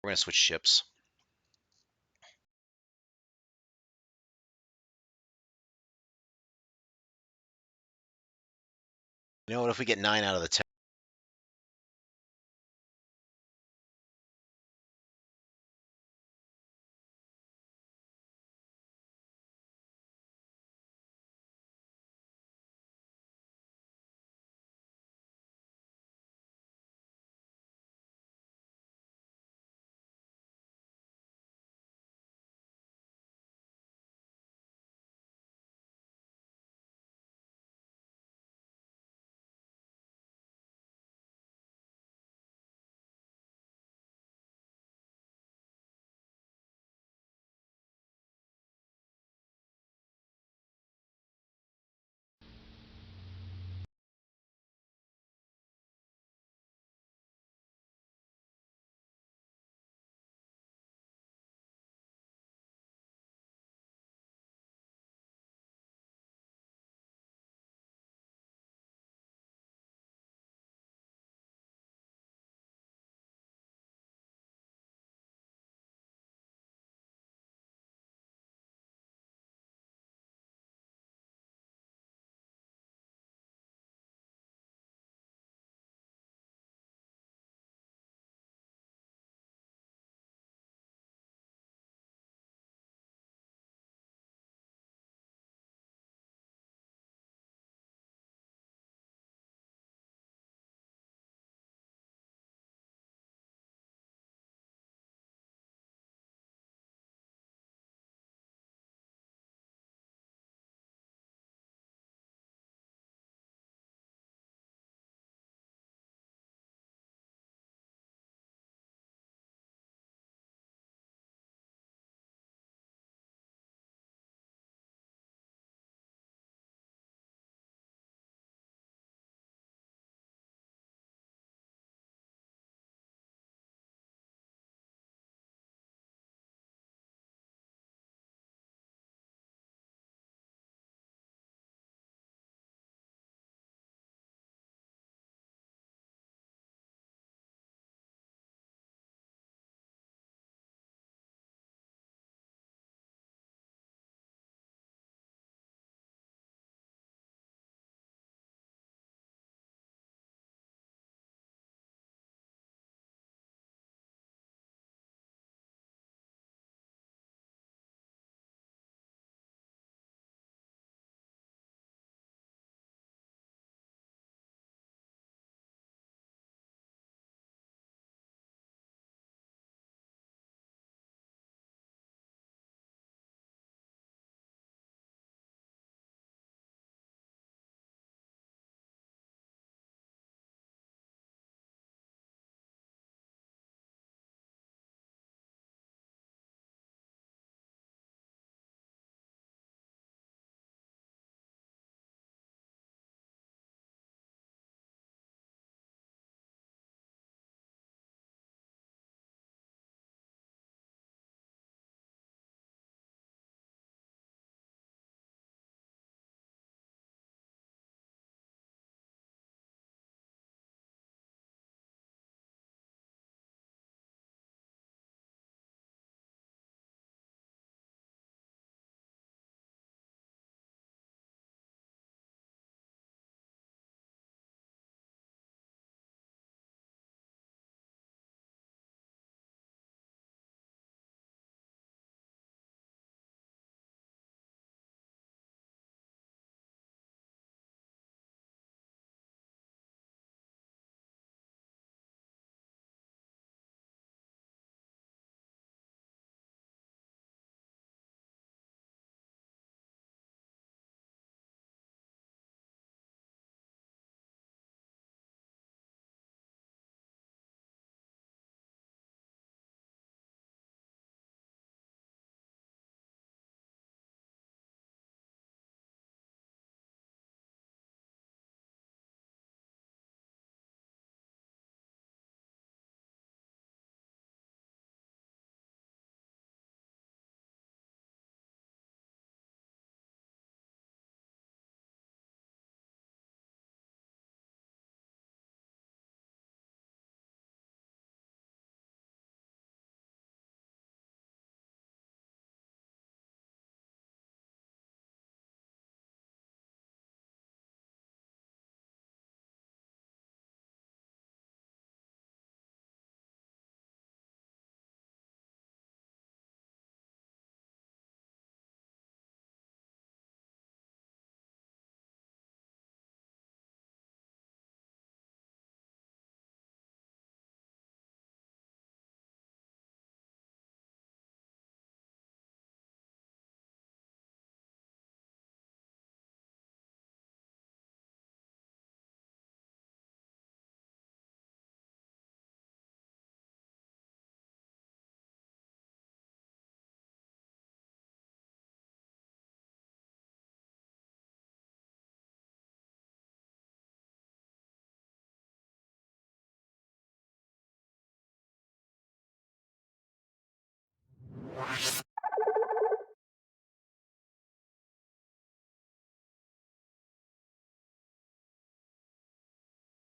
We're gonna switch ships. You know what? If we get 9 out of the 10.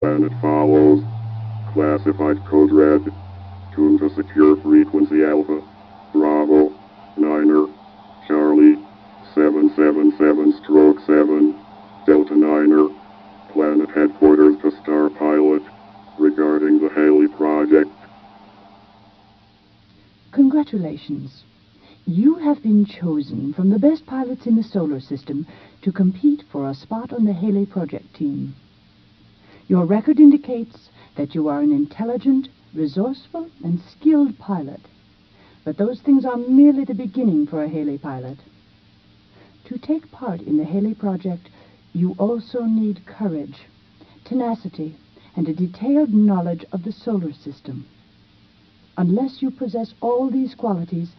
Planet follows. Classified code red. Tune to secure frequency Alpha. Bravo. Niner. Charlie. 777-7. Delta Niner. Planet headquarters to Star Pilot. Regarding the Halley Project. Congratulations. You have been chosen from the best pilots in the solar system to compete for a spot on the Halley Project team. Your record indicates that you are an intelligent, resourceful, and skilled pilot. But those things are merely the beginning for a Halley pilot. To take part in the Halley Project, you also need courage, tenacity, and a detailed knowledge of the solar system. Unless you possess all these qualities,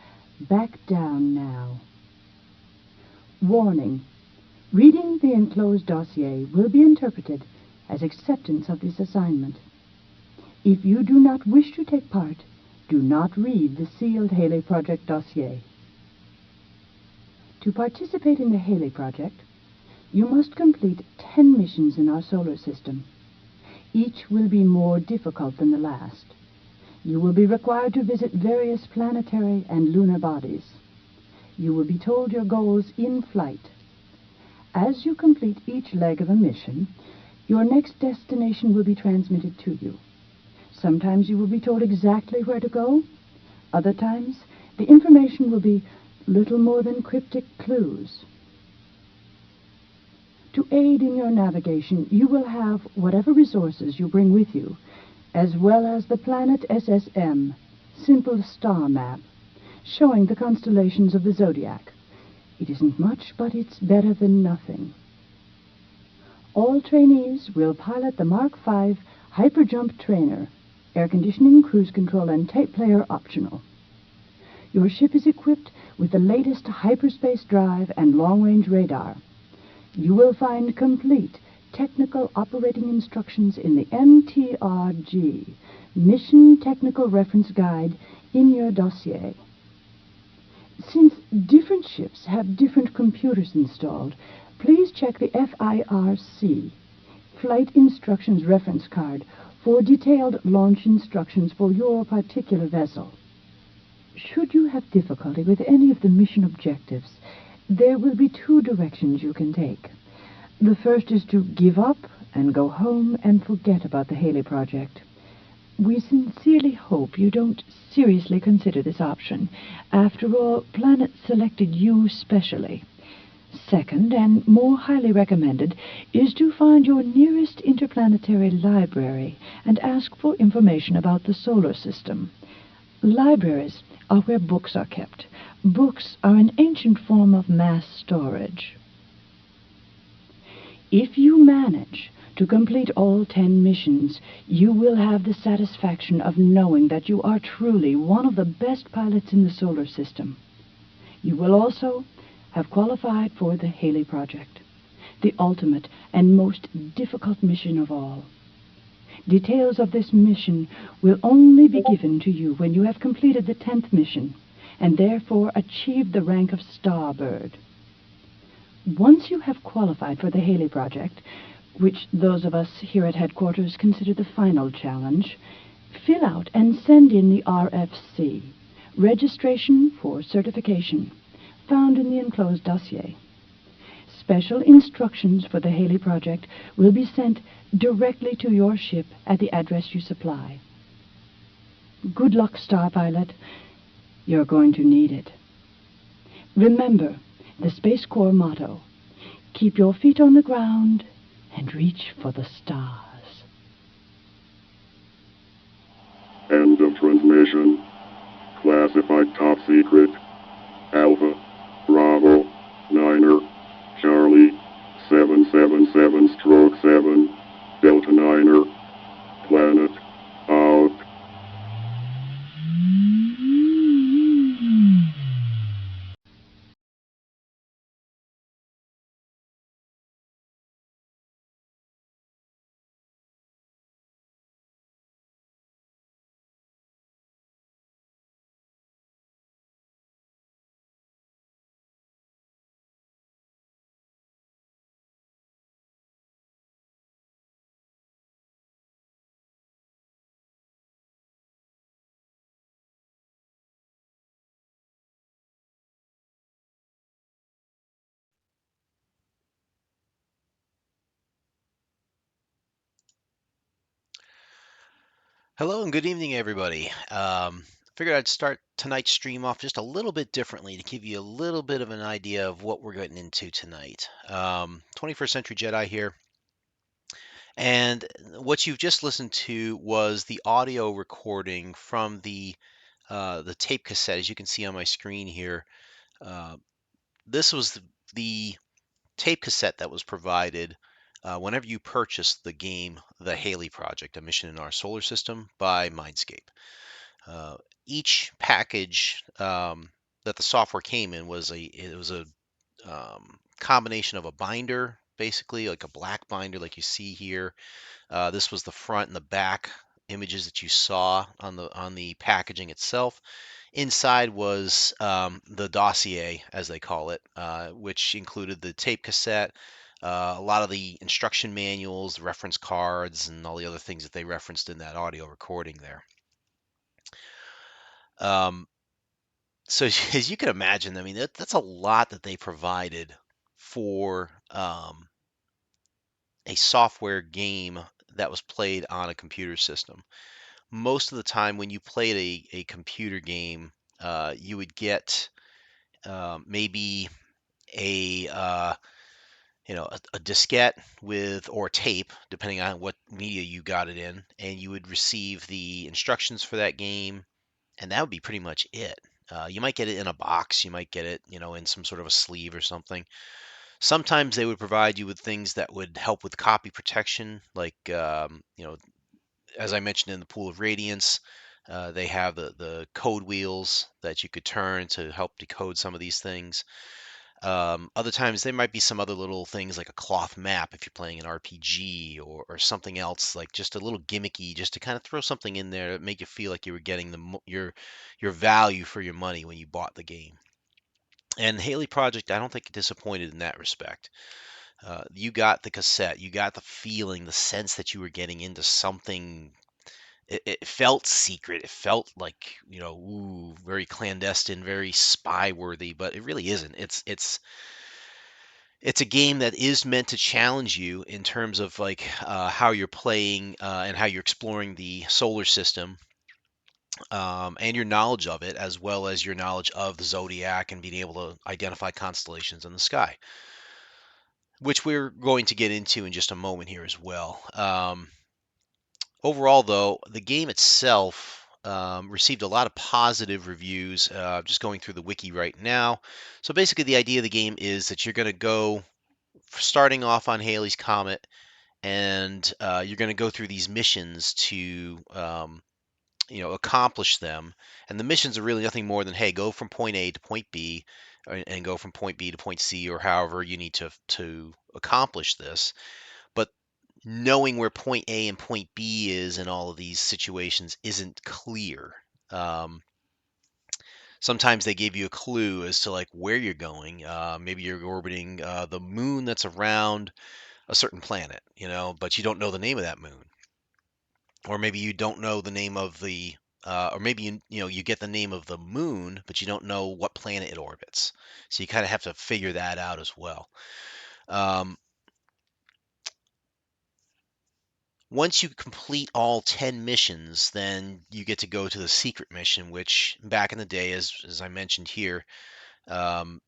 back down now. Warning. Reading the enclosed dossier will be interpreted as acceptance of this assignment. If you do not wish to take part, do not read the sealed Halley Project dossier. To participate in the Halley Project, you must complete 10 missions in our solar system. Each will be more difficult than the last. You will be required to visit various planetary and lunar bodies. You will be told your goals in flight. As you complete each leg of a mission, your next destination will be transmitted to you. Sometimes you will be told exactly where to go. Other times, the information will be little more than cryptic clues. To aid in your navigation, you will have whatever resources you bring with you, as well as the planet SSM, simple star map, showing the constellations of the zodiac. It isn't much, but it's better than nothing. All trainees will pilot the Mark V Hyperjump Trainer, air conditioning, cruise control, and tape player optional. Your ship is equipped with the latest hyperspace drive and long-range radar. You will find complete technical operating instructions in the MTRG, Mission Technical Reference Guide, in your dossier. Since different ships have different computers installed, please check the FIRC, Flight Instructions Reference Card, for detailed launch instructions for your particular vessel. Should you have difficulty with any of the mission objectives, there will be 2 directions you can take. The first is to give up and go home and forget about the Halley Project. We sincerely hope you don't seriously consider this option. After all, Planet selected you specially. Second, and more highly recommended, is to find your nearest interplanetary library and ask for information about the solar system. Libraries are where books are kept. Books are an ancient form of mass storage. If you manage to complete all 10 missions, you will have the satisfaction of knowing that you are truly one of the best pilots in the solar system. You will also have qualified for the Halley Project, the ultimate and most difficult mission of all. Details of this mission will only be given to you when you have completed the 10th mission, and therefore achieved the rank of Starbird. Once you have qualified for the Halley Project, which those of us here at headquarters consider the final challenge, fill out and send in the RFC, Registration for Certification, found in the enclosed dossier. Special instructions for the Halley Project will be sent directly to your ship at the address you supply. Good luck, Star Pilot. You're going to need it. Remember the Space Corps motto: keep your feet on the ground and reach for the stars. End of transmission. Classified top secret. Alpha. Bravo. Niner. Charlie. 777-7. Delta Niner. Planet. Out. Hello and good evening, everybody. Figured I'd start tonight's stream off just a little bit differently to give you a little bit of an idea of what we're getting into tonight. 21st Century Jedi here, and what you've just listened to was the audio recording from the tape cassette, as you can see on my screen here. Uh, this was the tape cassette that was provided whenever you purchased the game, The Halley Project, a mission in our solar system by Mindscape. Uh, each package that the software came in was a combination of a binder, basically like a black binder, like you see here. This was the front and the back images that you saw on the packaging itself. Inside was the dossier, as they call it, which included the tape cassette, a lot of the instruction manuals, reference cards, and all the other things that they referenced in that audio recording there. Um, so as you can imagine, I mean that's a lot that they provided for a software game that was played on a computer system. Most of the time, when you played a computer game, you would get maybe a a diskette with or tape, depending on what media you got it in, and you would receive the instructions for that game, and that would be pretty much it. You might get it in a box, you might get it, in some sort of a sleeve or something. Sometimes they would provide you with things that would help with copy protection, like as I mentioned in the Pool of Radiance. They have the code wheels that you could turn to help decode some of these things. Other times there might be some other little things like a cloth map if you're playing an RPG or something else like just a little gimmicky, just to kind of throw something in there that make you feel like you were getting your value for your money when you bought the game. And Haley Project, I don't think disappointed in that respect. You got the cassette, you got the feeling, the sense that you were getting into something. It felt secret. It felt like, ooh, very clandestine, very spy worthy, but it really isn't. It's a game that is meant to challenge you in terms of like how you're playing and how you're exploring the solar system, and your knowledge of it, as well as your knowledge of the zodiac and being able to identify constellations in the sky, which we're going to get into in just a moment here as well. Overall, though, the game itself received a lot of positive reviews. Just going through the wiki right now. So basically, the idea of the game is that you're going to go starting off on Halley's Comet, and you're going to go through these missions to accomplish them. And the missions are really nothing more than, hey, go from point A to point B, and go from point B to point C, or however you need to accomplish this. But knowing where point A and point B is in all of these situations isn't clear. Um, Sometimes they give you a clue as to like where you're going. Maybe you're orbiting the moon that's around a certain planet, but you don't know the name of that moon, or maybe you don't know the name of or maybe you get the name of the moon, but you don't know what planet it orbits. So you kind of have to figure that out as well. Um, Once you complete all 10 missions, then you get to go to the secret mission, which back in the day, as I mentioned here, um,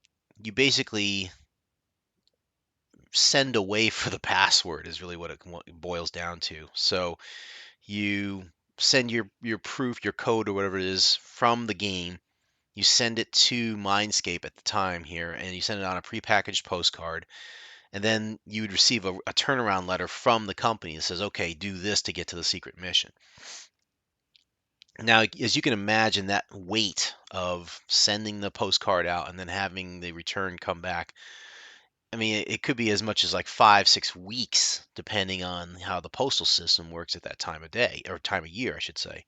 you basically send away for the password is really what it boils down to. So you send your proof, your code, or whatever it is from the game. You send it to Mindscape at the time here, and you send it on a prepackaged postcard. And then you would receive a turnaround letter from the company that says, okay, do this to get to the secret mission. Now, as you can imagine, that weight of sending the postcard out and then having the return come back, I mean, it could be as much as like 5, 6 weeks, depending on how the postal system works at that time of day, or time of year, I should say.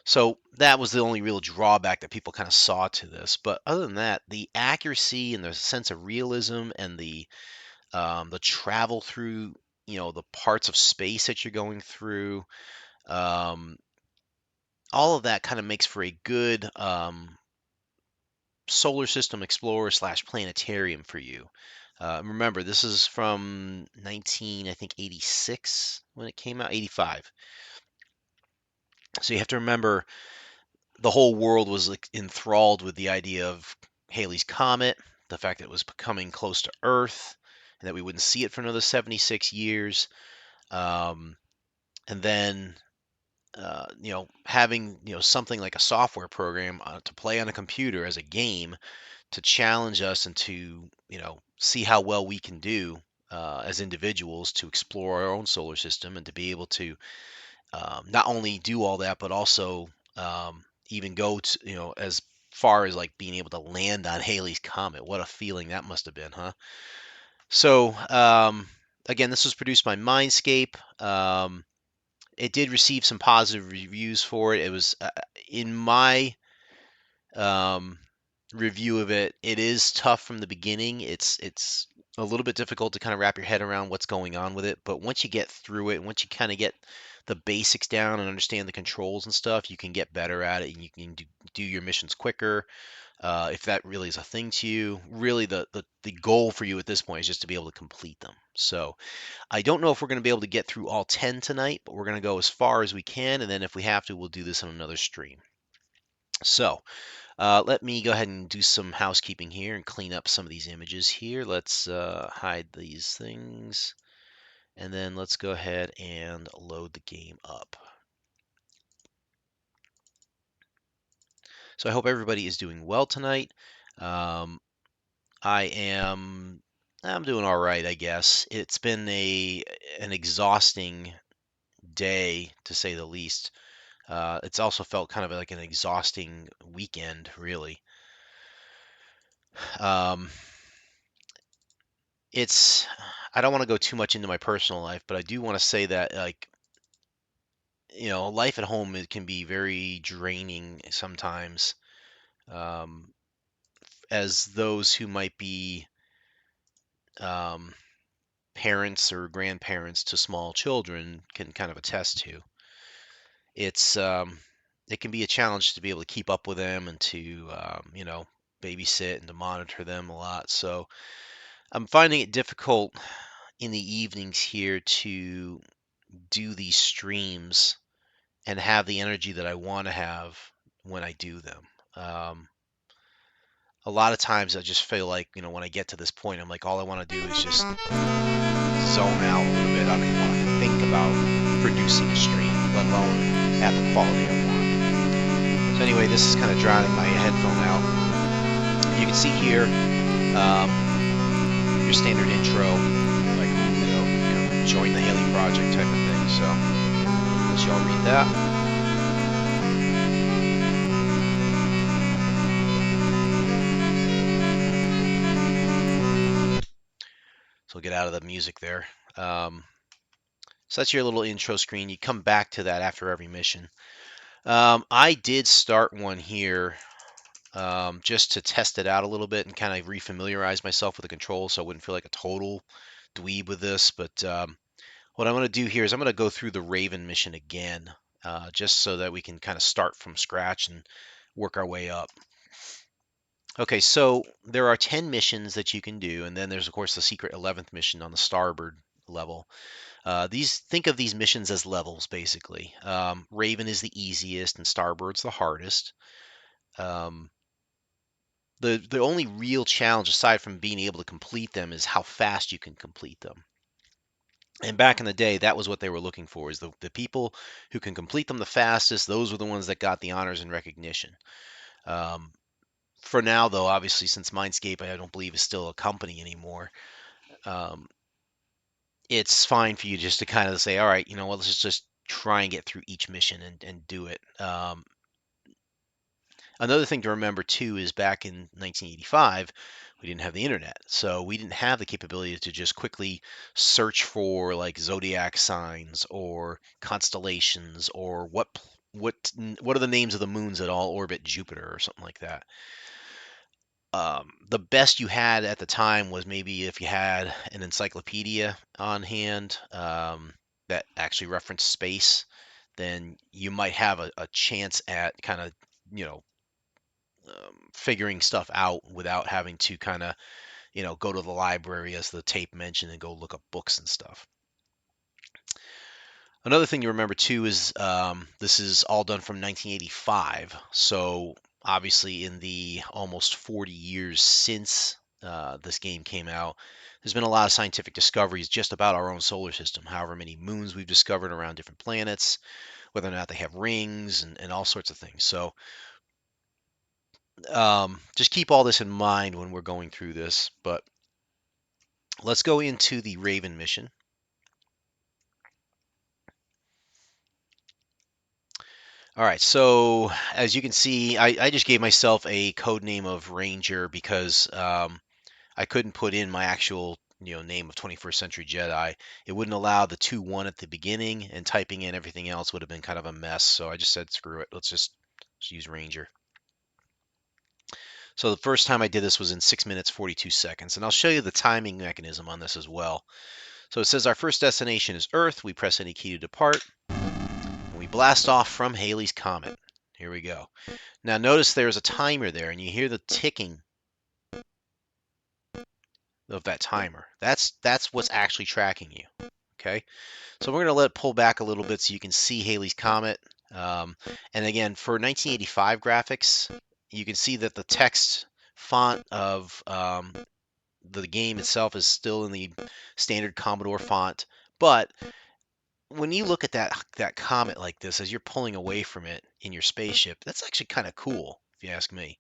So that was the only real drawback that people kind of saw to this. But other than that, the accuracy and the sense of realism and the travel through, the parts of space that you're going through, um, all of that kind of makes for a good solar system explorer slash planetarium for you. Remember, this is from 19, I think 86 when it came out, 85. So you have to remember the whole world was like enthralled with the idea of Halley's Comet, the fact that it was coming close to Earth, and that we wouldn't see it for another 76 years. Um, and then, having something like a software program to play on a computer as a game to challenge us and to see how well we can do as individuals to explore our own solar system and to be able to not only do all that, but also even go to, as far as like being able to land on Halley's Comet. What a feeling that must have been, huh? So, again, this was produced by Mindscape. It did receive some positive reviews for it. It was, in my um, review of it, it is tough from the beginning. It's a little bit difficult to kind of wrap your head around what's going on with it, but once you get through it, once you kind of get the basics down and understand the controls and stuff, you can get better at it and you can do your missions quicker. If that really is a thing to you, really the goal for you at this point is just to be able to complete them. So I don't know if we're going to be able to get through all 10 tonight, but we're going to go as far as we can, and then if we have to, we'll do this on another stream. So let me go ahead and do some housekeeping here and clean up some of these images here. Let's hide these things. And then let's go ahead and load the game up. So I hope everybody is doing well tonight. Um, I'm doing all right, I guess. It's been an exhausting day, to say the least. It's also felt kind of like an exhausting weekend, really. Um, it's I don't want to go too much into my personal life, but I do want to say that like life at home it can be very draining sometimes. Um, as those who might be um, parents or grandparents to small children can kind of attest to. It's it can be a challenge to be able to keep up with them and to babysit and to monitor them a lot. So I'm finding it difficult in the evenings here to do these streams and have the energy that I want to have when I do them. Um, a lot of times I just feel like, when I get to this point, I'm like, all I want to do is just zone out a little bit. I don't even want to think about producing a stream, let alone at the quality I want. So anyway, this is kind of drowning my headphone out. You can see here your standard intro, like Julio, join the Halley Project type of thing. So let y'all read that. So we'll get out of the music there. So that's your little intro screen. You come back to that after every mission. I did start one here just to test it out a little bit and kind of refamiliarize myself with the controls so I wouldn't feel like a total dweeb with this. But what I'm going to do here is I'm going to go through the Raven mission again, just so that we can kind of start from scratch and work our way up. Okay, so there are 10 missions that you can do, and then there's, of course, the secret 11th mission on the starboard level. Think of these missions as levels, basically. Raven is the easiest, and Starboard's the hardest. Um, the only real challenge, aside from being able to complete them, is how fast you can complete them. And back in the day, that was what they were looking for: is the people who can complete them the fastest. Those were the ones that got the honors and recognition. Um, for now, though, obviously, since Mindscape, I don't believe is still a company anymore. Um, it's fine for you just to kind of say, all right, let's just try and get through each mission and do it. Another thing to remember too is back in 1985, we didn't have the internet, so we didn't have the capability to just quickly search for like zodiac signs or constellations or what are the names of the moons that all orbit Jupiter or something like that. The best you had at the time was maybe if you had an encyclopedia on hand that actually referenced space, then you might have a chance at kind of, you know, figuring stuff out without having to kind of, go to the library as the tape mentioned and go look up books and stuff. Another thing to remember too is this is all done from 1985. So obviously, in the almost 40 years since this game came out, there's been a lot of scientific discoveries just about our own solar system. However many moons we've discovered around different planets, whether or not they have rings, and all sorts of things. So just keep all this in mind when we're going through this. But let's go into the Raven mission. All right, so as you can see, I just gave myself a code name of Ranger because I couldn't put in my actual name of 21st Century Jedi. It wouldn't allow the 2-1 at the beginning, and typing in everything else would have been kind of a mess. So I just said, screw it, let's just use Ranger. So the first time I did this was in 6 minutes 42 seconds, and I'll show you the timing mechanism on this as well. So it says our first destination is Earth. We press any key to depart, and we blast off from Halley's Comet. Here we go. Now notice there's a timer there, and you hear the ticking of that timer. That's what's actually tracking you. Okay, so we're going to let it pull back a little bit so you can see Halley's Comet. And again, for 1985 graphics, you can see that the text font of the game itself is still in the standard Commodore font, but when you look at that comet like this as you're pulling away from it in your spaceship, that's actually kind of cool, if you ask me.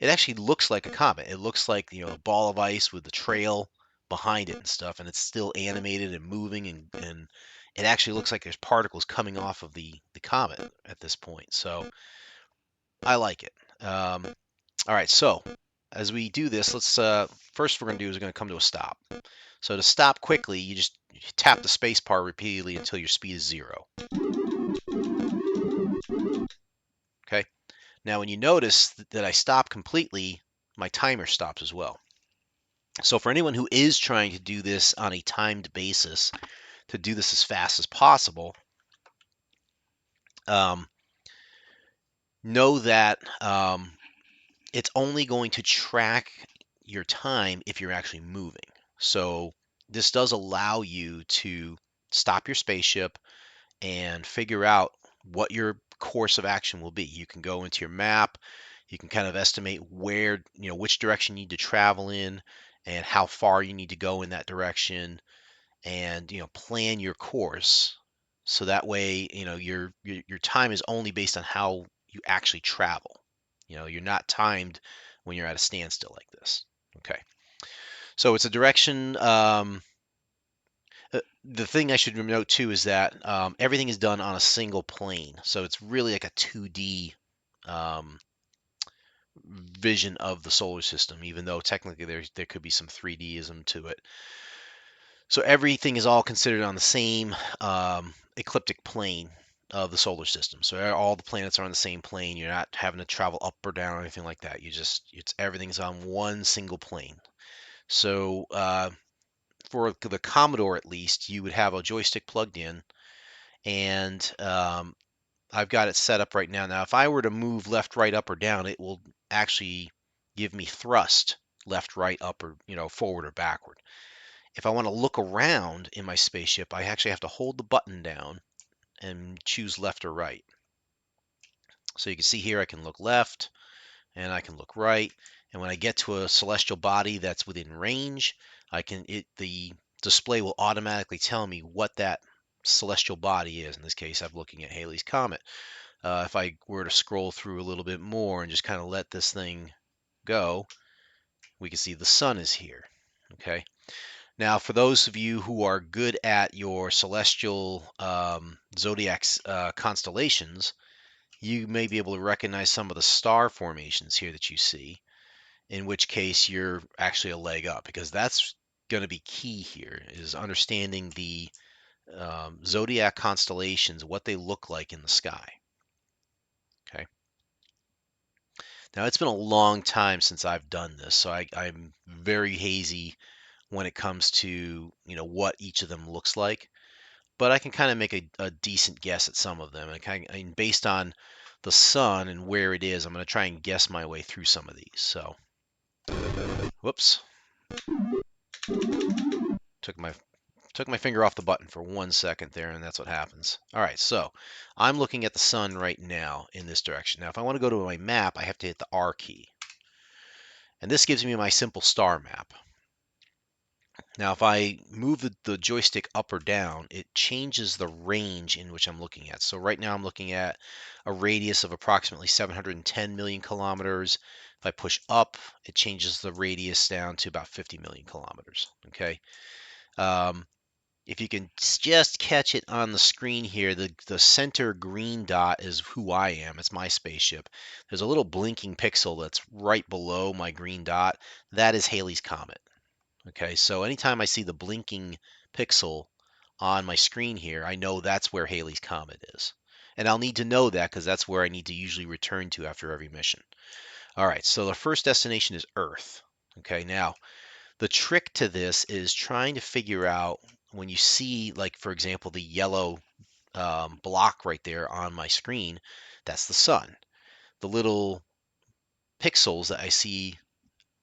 It actually looks like a comet. It looks like a ball of ice with the trail behind it and stuff, and it's still animated and moving, and it actually looks like there's particles coming off of the comet at this point. So I like it. All right, so as we do this, let's first we're going to do is we're going to come to a stop. So to stop quickly, you just tap the space bar repeatedly until your speed is 0. Okay. Now when you notice that I stop completely, my timer stops as well. So for anyone who is trying to do this on a timed basis, to do this as fast as possible, know that it's only going to track your time if you're actually moving. So this does allow you to stop your spaceship and figure out what your course of action will be. You can go into your map, you can kind of estimate where, which direction you need to travel in and how far you need to go in that direction, and, plan your course. So that way, your time is only based on how you actually travel. You're not timed when you're at a standstill like this. Okay. So it's a direction. The thing I should note too is that everything is done on a single plane, so it's really like a 2D um, vision of the solar system, even though technically there could be some 3Dism to it. So everything is all considered on the same ecliptic plane of the solar system. So all the planets are on the same plane. You're not having to travel up or down or anything like that. Everything's on one single plane. So for the Commodore, at least, you would have a joystick plugged in, and I've got it set up right now. Now, if I were to move left, right, up, or down, it will actually give me thrust left, right, up, or forward or backward. If I want to look around in my spaceship, I actually have to hold the button down and choose left or right. So you can see here I can look left and I can look right. And when I get to a celestial body that's within range, the display will automatically tell me what that celestial body is. In this case, I'm looking at Halley's Comet. If I were to scroll through a little bit more and just kind of let this thing go, we can see the sun is here. Okay. Now, for those of you who are good at your celestial zodiac constellations, you may be able to recognize some of the star formations here that you see, in which case you're actually a leg up, because that's going to be key here, is understanding the zodiac constellations, what they look like in the sky. Okay. Now, it's been a long time since I've done this, so I'm very hazy when it comes to what each of them looks like, but I can kind of make a decent guess at some of them. And based on the sun and where it is, I'm going to try and guess my way through some of these. So, whoops, took my Took my finger off the button for 1 second there, and that's what happens. All right, so I'm looking at the sun right now in this direction. Now, if I want to go to my map, I have to hit the R key. And this gives me my simple star map. Now, if I move the joystick up or down, it changes the range in which I'm looking at. So right now I'm looking at a radius of approximately 710 million kilometers. If I push up, it changes the radius down to about 50 million kilometers. Okay. If you can just catch it on the screen here, the center green dot is who I am. It's my spaceship. There's a little blinking pixel that's right below my green dot. That is Halley's Comet. Okay, so anytime I see the blinking pixel on my screen here, I know that's where Halley's Comet is. And I'll need to know that because that's where I need to usually return to after every mission. All right, so the first destination is Earth. Okay, now the trick to this is trying to figure out when you see, like, for example, the yellow block right there on my screen, that's the sun. The little pixels that I see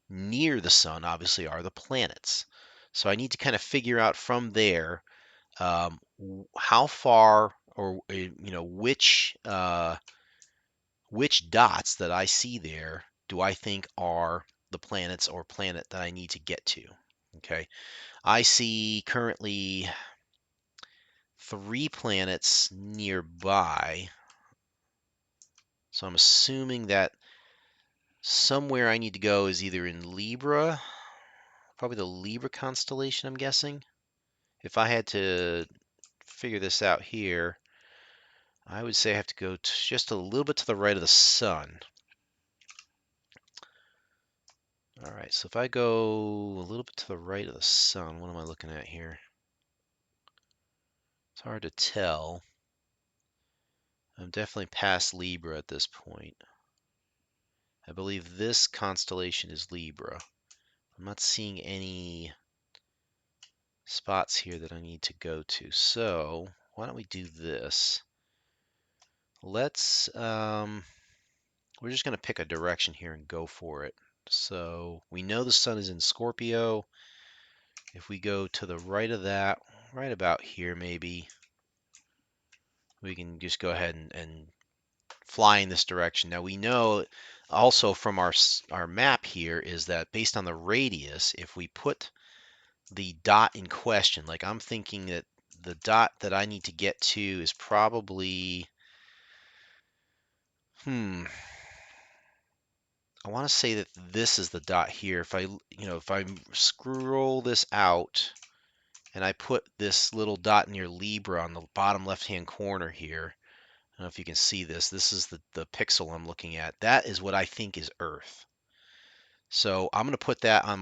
near the sun obviously are the planets. So I need to kind of figure out from there how far or which dots that I see there do I think are the planets or planet that I need to get to. Okay, I see currently 3 planets nearby, so I'm assuming that somewhere I need to go is either in Libra, probably the Libra constellation, I'm guessing. If I had to figure this out here, I would say I have to go just a little bit to the right of the sun. All right, so if I go a little bit to the right of the sun, what am I looking at here? It's hard to tell. I'm definitely past Libra at this point. I believe this constellation is Libra. I'm not seeing any spots here that I need to go to. So why don't we do this? Let's, we're just going to pick a direction here and go for it. So we know the sun is in Scorpio. If we go to the right of that, right about here maybe, we can just go ahead and fly in this direction. Now we know also from our map here is that based on the radius, if we put the dot in question, like I'm thinking that the dot that I need to get to is probably, I want to say that this is the dot here. If I scroll this out and I put this little dot near Libra on the bottom left-hand corner here, I don't know if you can see this. This is the pixel I'm looking at. That is what I think is Earth. So I'm going to put that on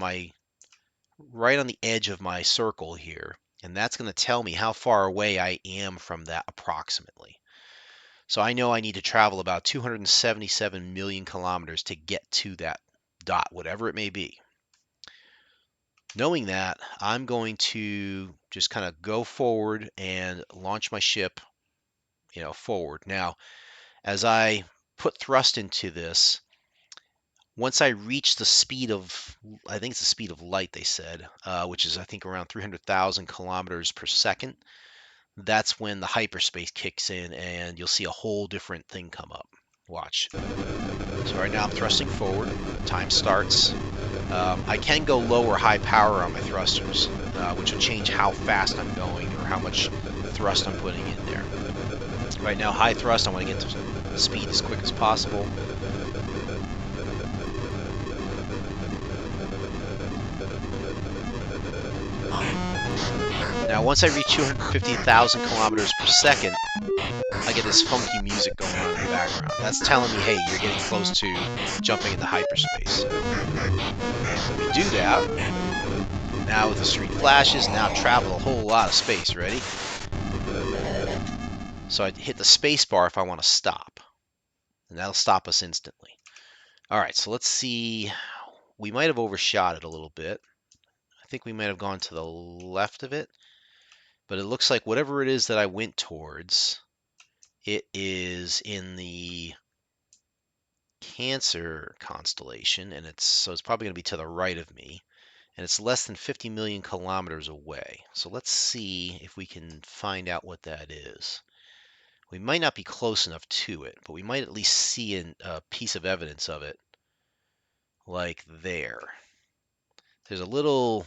right on the edge of my circle here, and that's going to tell me how far away I am from that approximately. So I know I need to travel about 277 million kilometers to get to that dot, whatever it may be. Knowing that, I'm going to just kind of go forward and launch my ship, forward. Now, as I put thrust into this, once I reach the speed of, I think it's the speed of light, they said, which is I think around 300,000 kilometers per second, that's when the hyperspace kicks in and you'll see a whole different thing come up. Watch. So right now I'm thrusting forward. Time starts. I can go low or high power on my thrusters, which will change how fast I'm going or how much thrust I'm putting in there. Right now, high thrust, I want to get to speed as quick as possible. Now, once I reach 250,000 kilometers per second, I get this funky music going on in the background. That's telling me, hey, you're getting close to jumping into hyperspace. And when we do that, now with the screen flashes, now travel a whole lot of space. Ready? So I hit the space bar if I want to stop, and that'll stop us instantly. All right, so let's see. We might have overshot it a little bit. I think we might have gone to the left of it, but it looks like whatever it is that I went towards, it is in the Cancer constellation, and it's probably going to be to the right of me. and it's less than 50 million kilometers away. So let's see if we can find out what that is. We might not be close enough to it, but we might at least see a piece of evidence of it, like there. There's a little,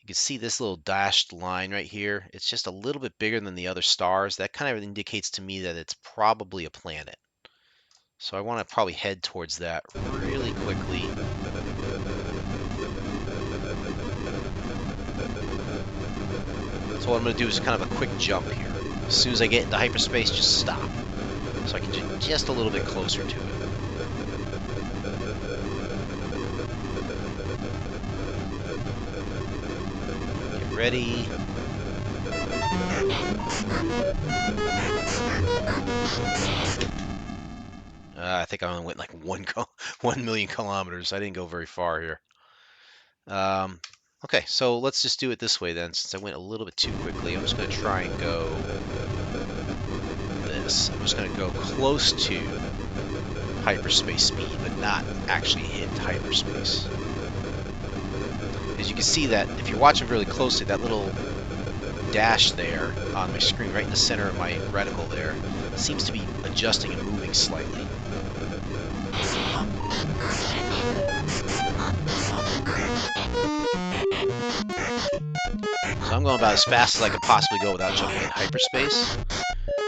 you can see this little dashed line right here. It's just a little bit bigger than the other stars. That kind of indicates to me that it's probably a planet. So I want to probably head towards that really quickly. So what I'm going to do is kind of a quick jump here. As soon as I get into hyperspace, just stop. So I can get just a little bit closer to it. Get ready. I think I only went like 1 million kilometers. I didn't go very far here. Okay, so let's just do it this way then. Since I went a little bit too quickly, I'm just going to try and go this. I'm just going to go close to hyperspace speed, but not actually hit hyperspace. As you can see that, if you're watching really closely, that little dash there on my screen, right in the center of my reticle there, seems to be adjusting and moving slightly. So I'm going about as fast as I can possibly go without jumping in hyperspace.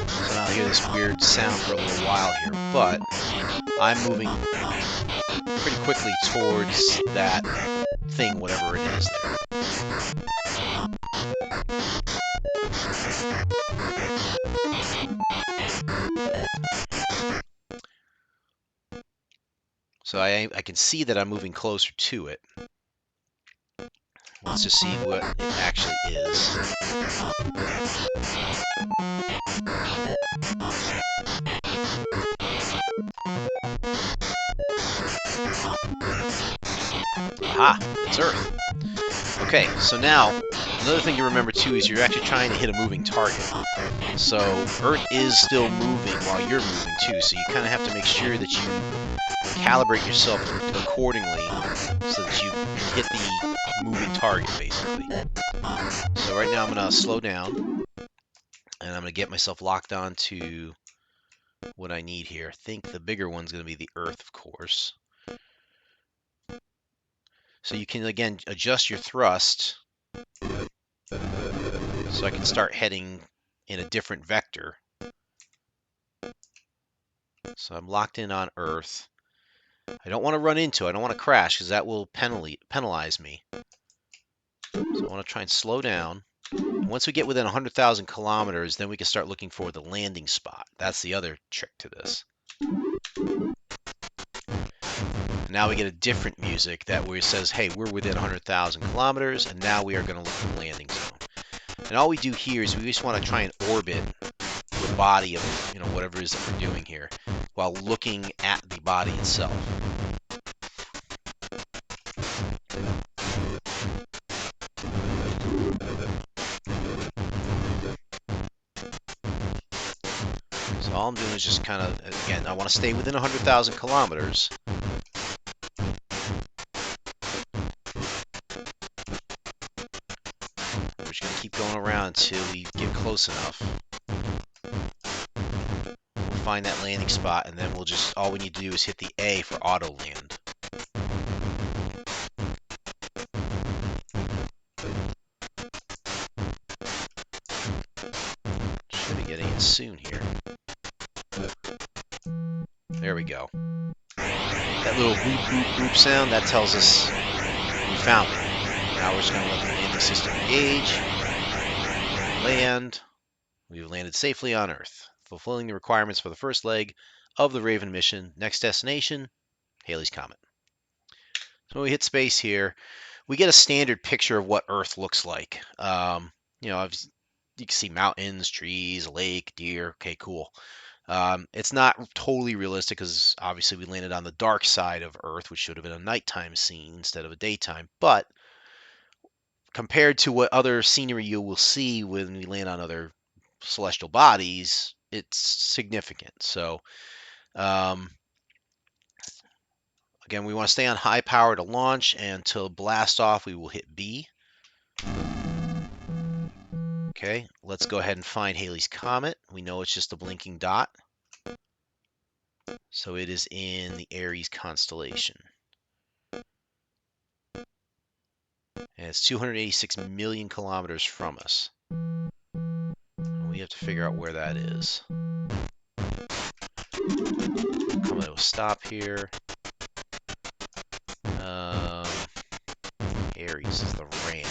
So now I hear this weird sound for a little while here, but I'm moving pretty quickly towards that thing, whatever it is there. So I can see that I'm moving closer to it. Let's just see what it actually is. Aha, it's Earth. Okay, so now, another thing to remember too is you're actually trying to hit a moving target. So Earth is still moving while you're moving too, so you kind of have to make sure that you calibrate yourself accordingly so that you hit the moving target, basically. So right now I'm going to slow down, and I'm going to get myself locked on to what I need here. I think the bigger one's going to be the Earth, of course. So you can, again, adjust your thrust so I can start heading in a different vector. So I'm locked in on Earth. I don't want to run into it. I don't want to crash because that will penalize me. So I want to try and slow down. Once we get within 100,000 kilometers, then we can start looking for the landing spot. That's the other trick to this. Now we get a different music that where it says, hey, we're within 100,000 kilometers, and now we are going to look for the landing zone. And all we do here is we just want to try and orbit the body of, whatever it is that we're doing here, while looking at the body itself. So all I'm doing is just kind of, again, I want to stay within 100,000 kilometers. We're just going to keep going around until we get close enough. We'll find that landing spot, and then all we need to do is hit the A for auto land. Should be getting it soon here. There we go. That little boop, boop, boop sound, that tells us we found it. Now we're just going to let the landing system engage. Land. We've landed safely on Earth, fulfilling the requirements for the first leg of the Raven mission. Next destination, Halley's Comet. So when we hit space here, we get a standard picture of what Earth looks like. You can see mountains, trees, a lake, deer. Okay, cool. It's not totally realistic because obviously we landed on the dark side of Earth, which should have been a nighttime scene instead of a daytime. But compared to what other scenery you will see when we land on other celestial bodies, it's significant. So, Again, we want to stay on high power to launch, and to blast off, we will hit B. Okay, let's go ahead and find Halley's Comet. We know it's just a blinking dot. So it is in the Aries constellation. And it's 286 million kilometers from us. And we have to figure out where that is. Come to a stop here. Aries is the ram.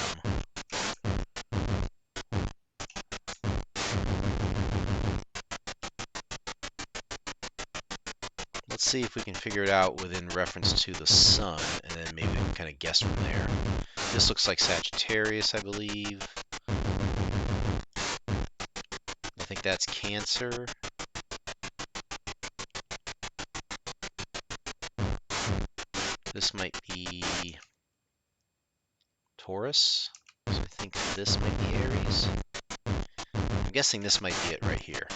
Let's see if we can figure it out within reference to the sun, and then maybe we can kind of guess from there. This looks like Sagittarius, I believe. I think that's Cancer. This might be Taurus. So I think this might be Aries. I'm guessing this might be it right here.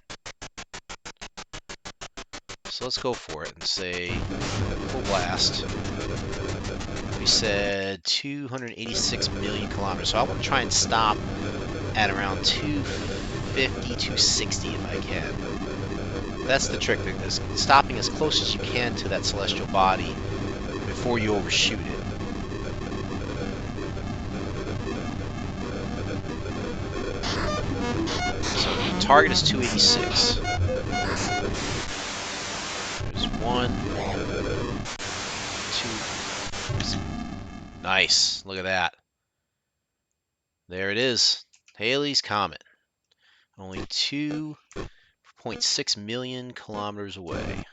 So let's go for it and say full blast. We said 286 million kilometers. So I want to try and stop at around 250, 260 if I can. That's the trick. Stopping as close as you can to that celestial body before you overshoot it. So the target is 286. There's 1, 2. Nice. Look at that. There it is. Halley's Comet. Only 2.6 million kilometers away.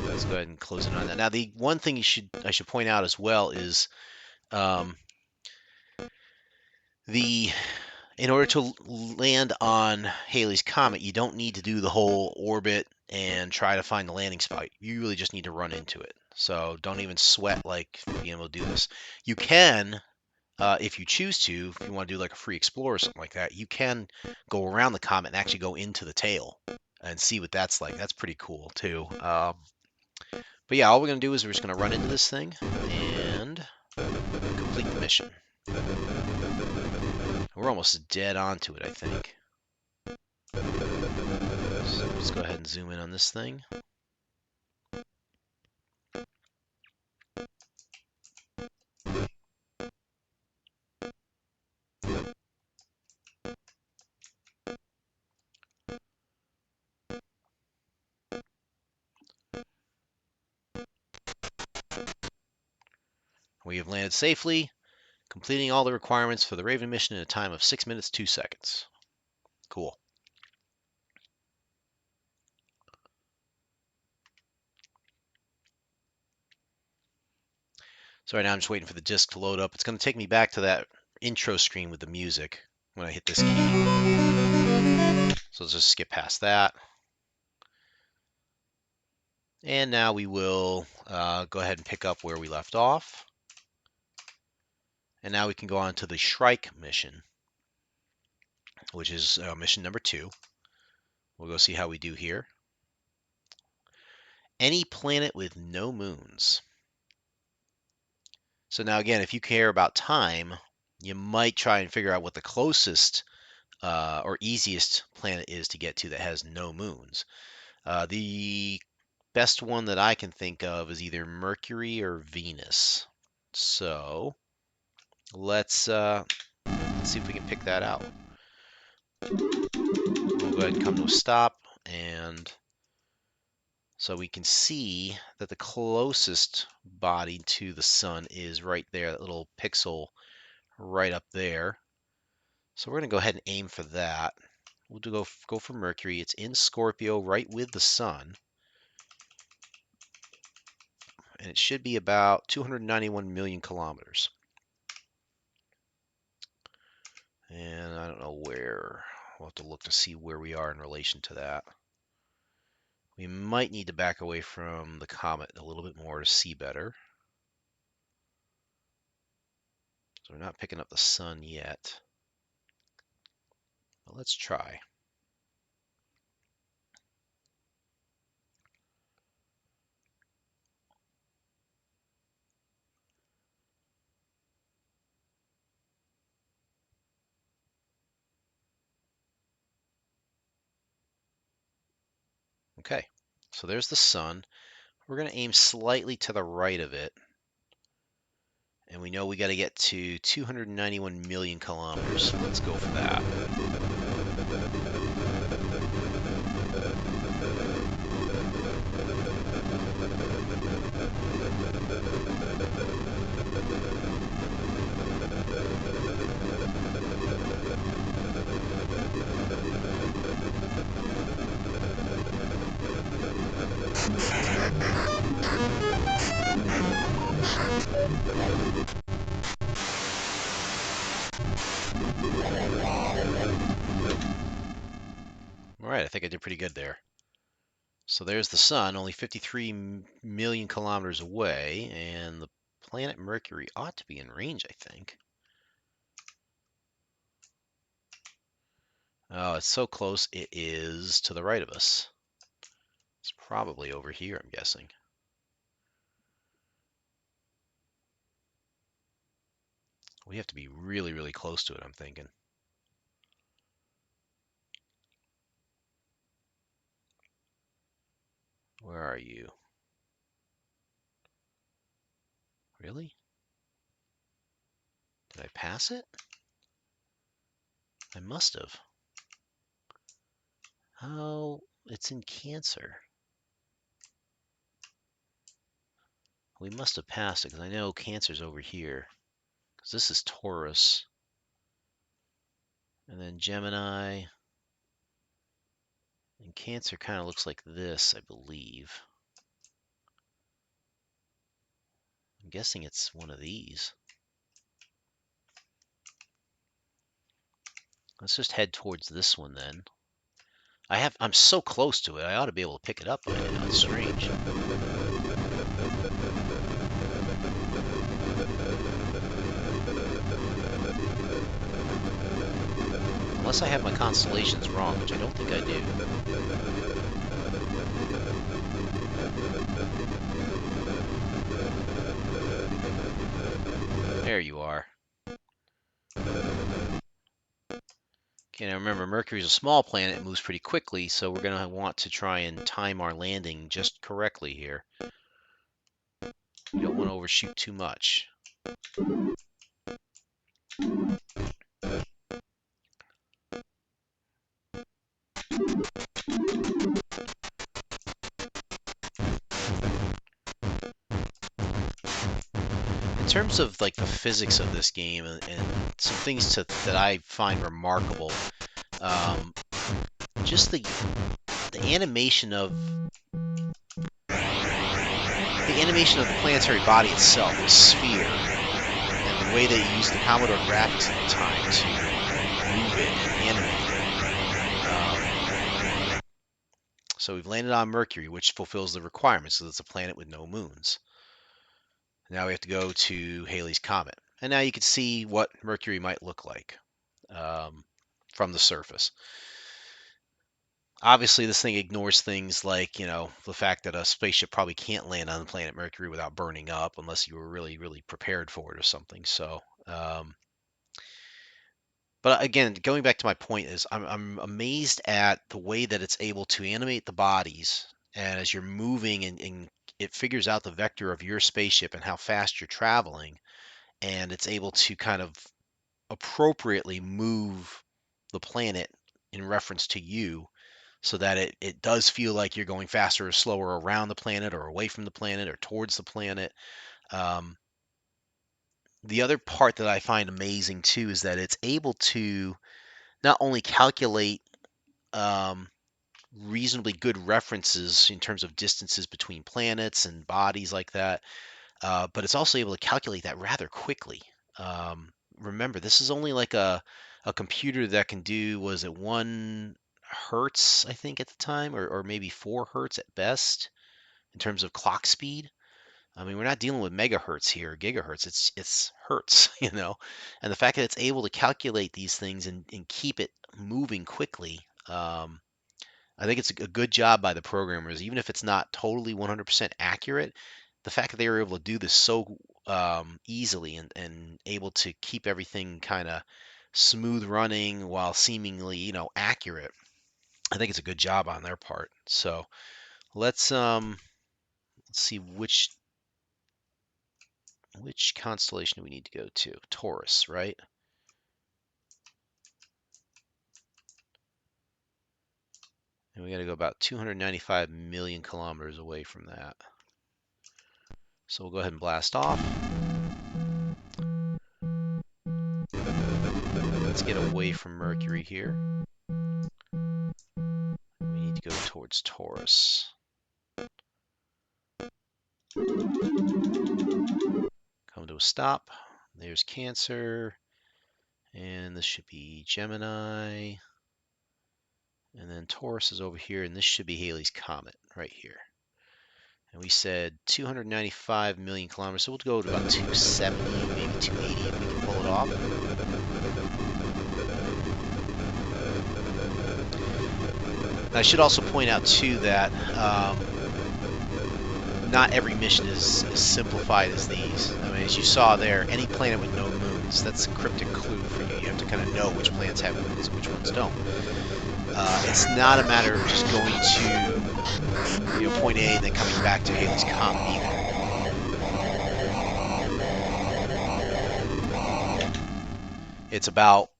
Let's go ahead and close it on that. Now, the one thing I should point out as well is in order to land on Halley's Comet, you don't need to do the whole orbit and try to find the landing spot. You really just need to run into it. So don't even sweat like being able to do this. You can, if you choose to, if you want to do like a free explore or something like that, you can go around the comet and actually go into the tail and see what that's like. That's pretty cool too. But yeah, all we're going to do is we're just going to run into this thing and complete the mission. We're almost dead onto it, I think. So let's go ahead and zoom in on this thing. We have landed safely, completing all the requirements for the Raven mission in a time of 6 minutes, 2 seconds. Cool. So right now I'm just waiting for the disk to load up. It's going to take me back to that intro screen with the music when I hit this key. So let's just skip past that. And now we will go ahead and pick up where we left off. And now we can go on to the Shrike mission, which is mission number 2. We'll go see how we do here. Any planet with no moons. So now again, if you care about time, you might try and figure out what the closest or easiest planet is to get to that has no moons. The best one that I can think of is either Mercury or Venus. So let's see if we can pick that out. We'll go ahead and come to a stop, and so we can see that the closest body to the sun is right there, that little pixel right up there. So we're going to go ahead and aim for that. We'll go for Mercury. It's in Scorpio, right with the sun. And it should be about 291 million kilometers. And I don't know where. We'll have to look to see where we are in relation to that. We might need to back away from the comet a little bit more to see better. So we're not picking up the sun yet. But let's try. Okay, so there's the sun. We're going to aim slightly to the right of it. And we know we got to get to 291 million kilometers. So let's go for that. All right, I think I did pretty good there. So there's the sun, only 53 million kilometers away, and the planet Mercury ought to be in range, I think. Oh, it's so close, it is to the right of us. It's probably over here, I'm guessing. We have to be really, really close to it, I'm thinking. Where are you? Really? Did I pass it? I must have. Oh, it's in Cancer. We must have passed it, because I know Cancer's over here. Because this is Taurus. And then Gemini. And Cancer kind of looks like this, I believe. I'm guessing it's one of these. Let's just head towards this one then. I'm so close to it, I ought to be able to pick it up by now. It's strange. Unless I have my constellations wrong, which I don't think I do. There you are. Okay, now remember, Mercury's a small planet, it moves pretty quickly, so we're going to want to try and time our landing just correctly here. You don't want to overshoot too much. In terms of like the physics of this game and some things that I find remarkable, um, just the animation of the planetary body itself, the sphere, and the way they used the Commodore graphics at the time to move it and animate it. So we've landed on Mercury, which fulfills the requirements, so it's a planet with no moons. Now we have to go to Halley's Comet. And now you can see what Mercury might look like from the surface. Obviously, this thing ignores things like, the fact that a spaceship probably can't land on the planet Mercury without burning up unless you were really, really prepared for it or something. So, but again, going back to my point is I'm amazed at the way that it's able to animate the bodies, and as you're moving and it figures out the vector of your spaceship and how fast you're traveling, and it's able to kind of appropriately move the planet in reference to you so that it does feel like you're going faster or slower around the planet or away from the planet or towards the planet. Um, the other part that I find amazing too is that it's able to not only calculate um, reasonably good references in terms of distances between planets and bodies like that, but it's also able to calculate that rather quickly. Remember, this is only like a computer that can do, was it 1 hertz, I think, at the time, or maybe 4 hertz at best in terms of clock speed. I mean, we're not dealing with megahertz here, gigahertz. It's hertz, And the fact that it's able to calculate these things and keep it moving quickly, I think it's a good job by the programmers, even if it's not totally 100% accurate. The fact that they were able to do this so easily and able to keep everything kind of smooth running while seemingly, accurate, I think it's a good job on their part. So let's see which constellation do we need to go to? Taurus, right? And we got to go about 295 million kilometers away from that. So we'll go ahead and blast off. Let's get away from Mercury here. We need to go towards Taurus. Come to a stop. There's Cancer. And this should be Gemini. And then Taurus is over here, and this should be Halley's Comet right here. And we said 295 million kilometers, so we'll go to about 270, maybe 280 if we can pull it off. I should also point out, too, that not every mission is as simplified as these. I mean, as you saw there, any planet with no moons, that's a cryptic clue for you. You have to kind of know which planets have moons and which ones don't. It's not a matter of just going to point A and then coming back to Halley's Comet either. It's about,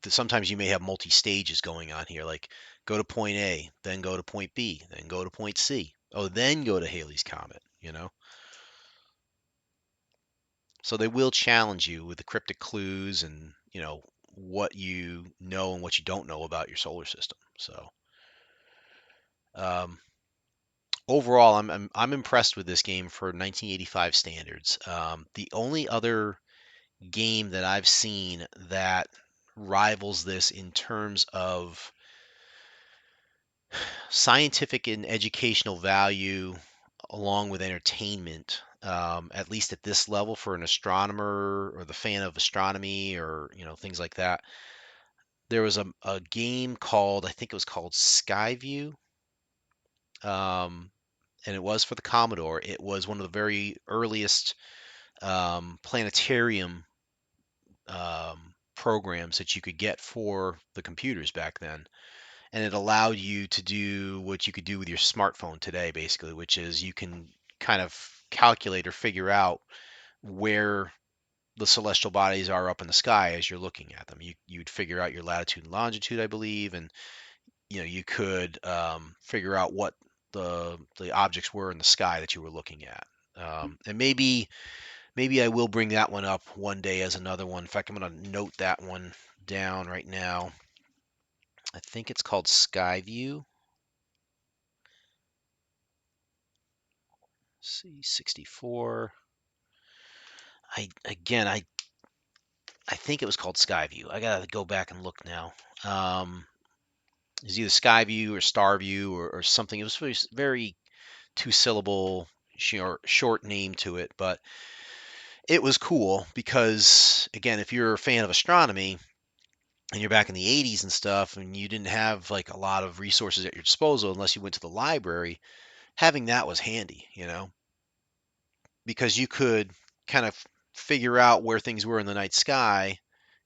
sometimes you may have multi-stages going on here, like go to point A, then go to point B, then go to point C. Oh, then go to Halley's Comet. So they will challenge you with the cryptic clues and, what you know and what you don't know about your solar system. So um, overall, I'm impressed with this game for 1985 standards. The only other game that I've seen that rivals this in terms of scientific and educational value along with entertainment, at least at this level for an astronomer or the fan of astronomy or things like that. There was a game called, I think it was called Skyview, um, and it was for the Commodore. It was one of the very earliest planetarium programs that you could get for the computers back then. And it allowed you to do what you could do with your smartphone today, basically, which is you can kind of calculate or figure out where the celestial bodies are up in the sky as you're looking at them. You'd figure out your latitude and longitude, I believe, and you could figure out what the objects were in the sky that you were looking at. And maybe I will bring that one up one day as another one. In fact, I'm going to note that one down right now. I think it's called Skyview. C64. I think it was called Skyview. I gotta go back and look now. It's either Skyview or Starview or something. It was very, very two-syllable short name to it, but it was cool because again, if you're a fan of astronomy and you're back in the 80s and stuff, and you didn't have like a lot of resources at your disposal unless you went to the library, having that was handy, because you could kind of figure out where things were in the night sky,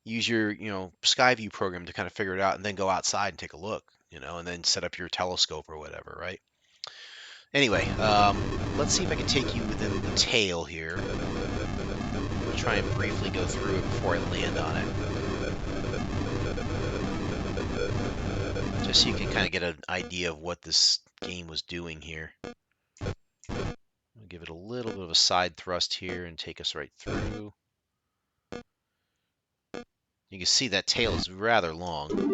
use your, Skyview program to kind of figure it out, and then go outside and take a look, and then set up your telescope or whatever, right? Anyway, let's see if I can take you within the tail here. I'm going to try and briefly go through it before I land on it. Just so you can kind of get an idea of what this game was doing here. I'll give it a little bit of a side thrust here and take us right through. You can see that tail is rather long.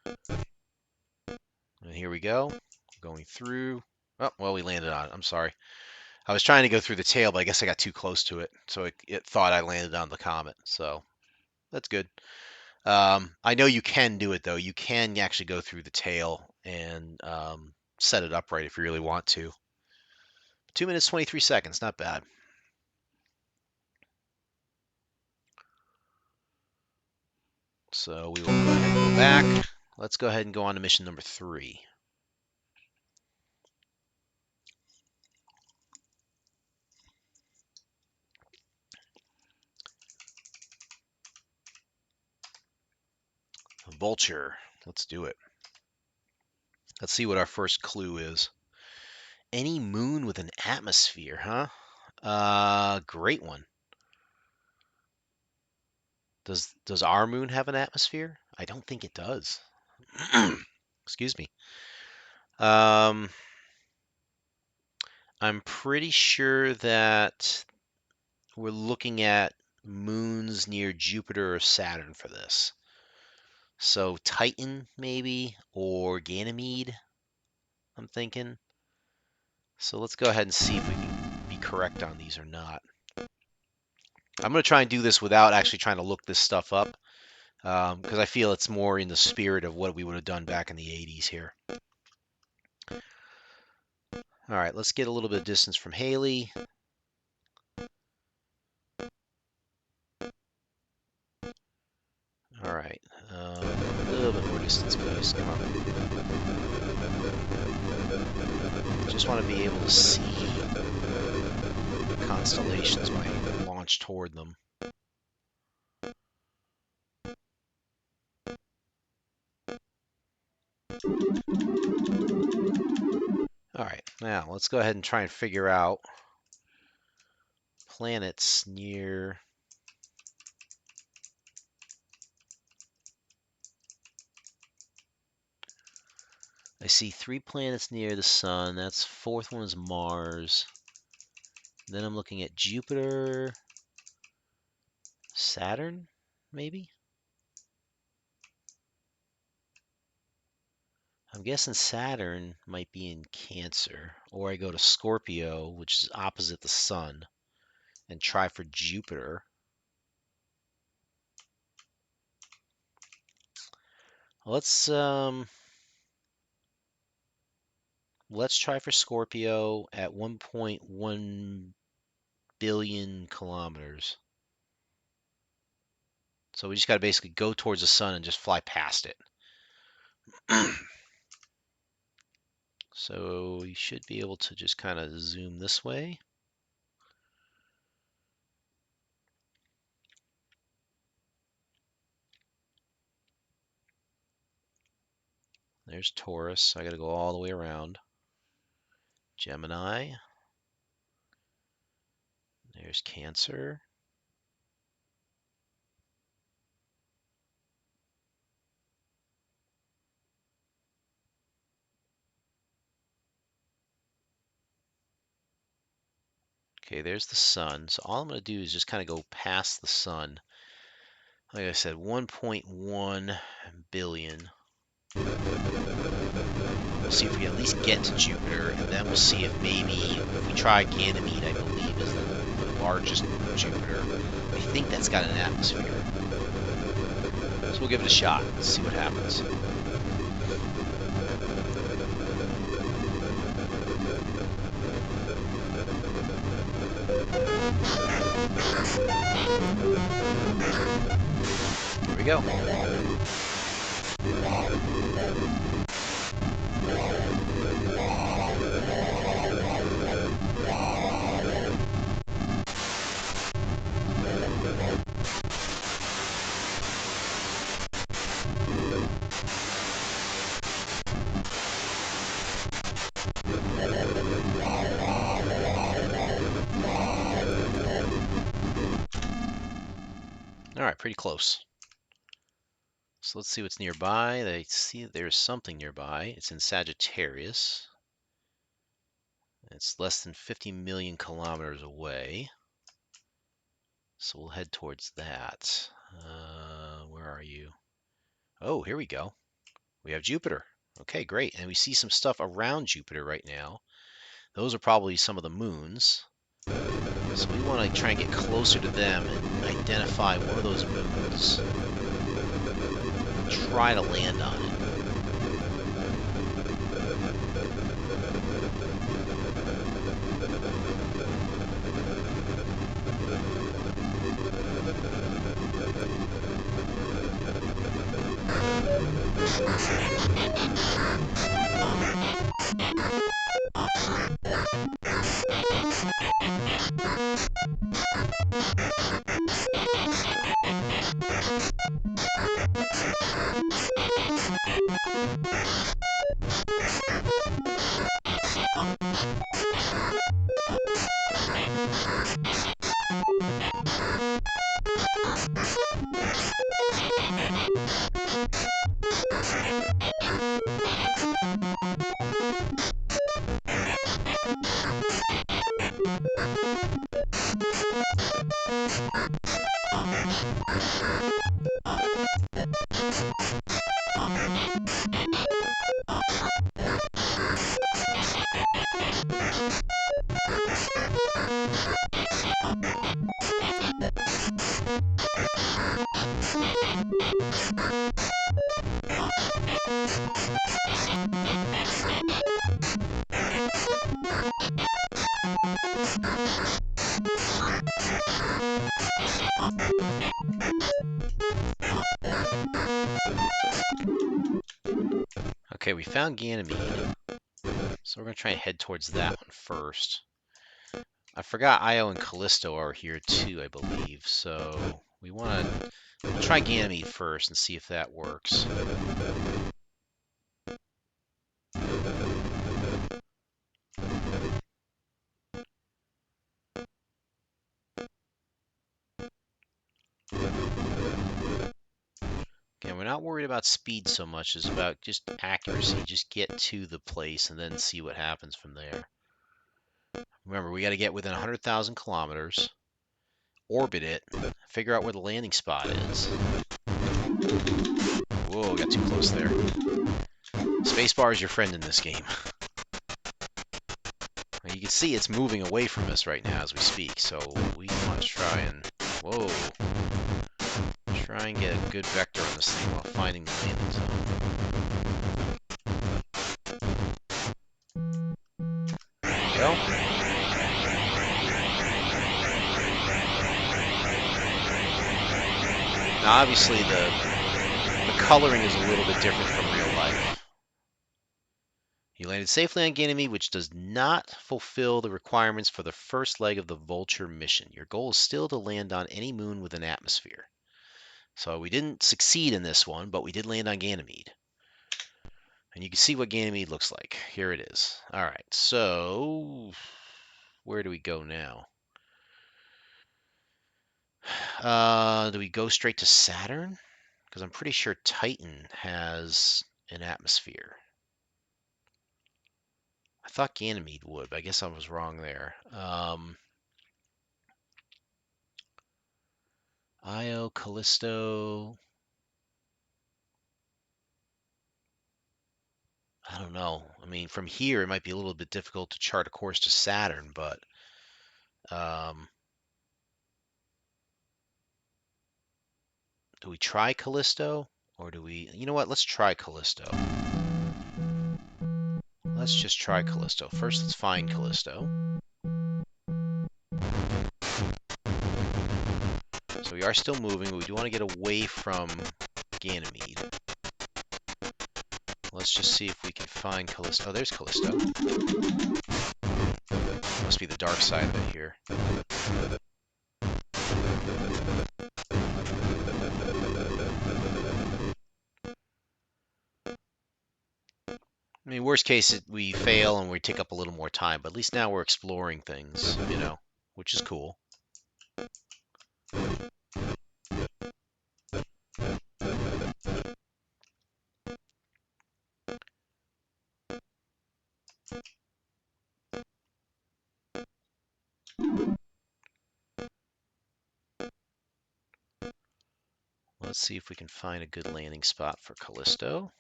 And here we go, going through. Oh, well, we landed on it. I'm sorry. I was trying to go through the tail, but I guess I got too close to it. So it thought I landed on the comet. So that's good. I know you can do it, though. You can actually go through the tail and set it up right if you really want to. 2 minutes, 23 seconds. Not bad. So we will go ahead and go back. Let's go ahead and go on to mission number 3. Vulture. Let's do it. Let's see what our first clue is. Any moon with an atmosphere, huh? Great one. Does our moon have an atmosphere? I don't think it does. Excuse me. Um, I'm pretty sure that we're looking at moons near Jupiter or Saturn for this. So Titan, maybe, or Ganymede, I'm thinking. So let's go ahead and see if we can be correct on these or not. I'm going to try and do this without actually trying to look this stuff up, because I feel it's more in the spirit of what we would have done back in the 80s here. All right, let's get a little bit of distance from Halley. All right, a little bit more distance, please. Come on. Just want to be able to see constellations when I launch toward them. All right, now let's go ahead and try and figure out planets near. I see 3 planets near the sun. That's fourth one is Mars. Then I'm looking at Jupiter, Saturn, maybe? I'm guessing Saturn might be in Cancer. Or I go to Scorpio, which is opposite the sun, and try for Jupiter. Let's try for Scorpio at 1.1 billion kilometers. So we just got to basically go towards the sun and just fly past it. So you should be able to just kind of zoom this way. There's Taurus. I got to go all the way around. Gemini. There's Cancer. Okay, there's the sun. So all I'm going to do is just kind of go past the sun. Like I said, 1.1 billion. We'll see if we at least get to Jupiter, and then we'll see if maybe if we try Ganymede, I believe is the largest Jupiter. I think that's got an atmosphere. So we'll give it a shot. Let's see what happens. Here we go. All right, pretty close. So let's see what's nearby. I see there's something nearby. It's in Sagittarius. It's less than 50 million kilometers away. So we'll head towards that. Where are you? Oh, here we go. We have Jupiter. Okay, great. And we see some stuff around Jupiter right now. Those are probably some of the moons. So we want to try and get closer to them and identify one of those moons. Try to land on it. Okay, we found Ganymede, so we're going to try and head towards that one first. I forgot Io and Callisto are here too, I believe, so we'll try Ganymede first and see if that works. Again, we're not worried about speed so much as about just accuracy. Just get to the place and then see what happens from there. Remember, we got to get within 100,000 kilometers, orbit it, figure out where the landing spot is. Whoa, got too close there. Spacebar is your friend in this game. You can see it's moving away from us right now as we speak, so we want to try and, whoa, try and get a good vector on this thing while finding the landing zone. There we go. Now, obviously, the coloring is a little bit different from real life. You landed safely on Ganymede, which does not fulfill the requirements for the first leg of the Vulture mission. Your goal is still to land on any moon with an atmosphere. So we didn't succeed in this one, but we did land on Ganymede. And you can see what Ganymede looks like. Here it is. All right, so where do we go now? Do we go straight to Saturn? Because I'm pretty sure Titan has an atmosphere. I thought Ganymede would, but I guess I was wrong there. Io, Callisto. I don't know. I mean, from here, it might be a little bit difficult to chart a course to Saturn, but do we try Callisto? Or do we... You know what? Let's try Callisto. Let's just try Callisto. First, let's find Callisto. So we are still moving, but we do want to get away from Ganymede. Let's just see if we can find Callisto. Oh, there's Callisto. Must be the dark side of it here. I mean, worst case, we fail and we take up a little more time, but at least now we're exploring things, you know, which is cool. Let's see if we can find a good landing spot for Callisto.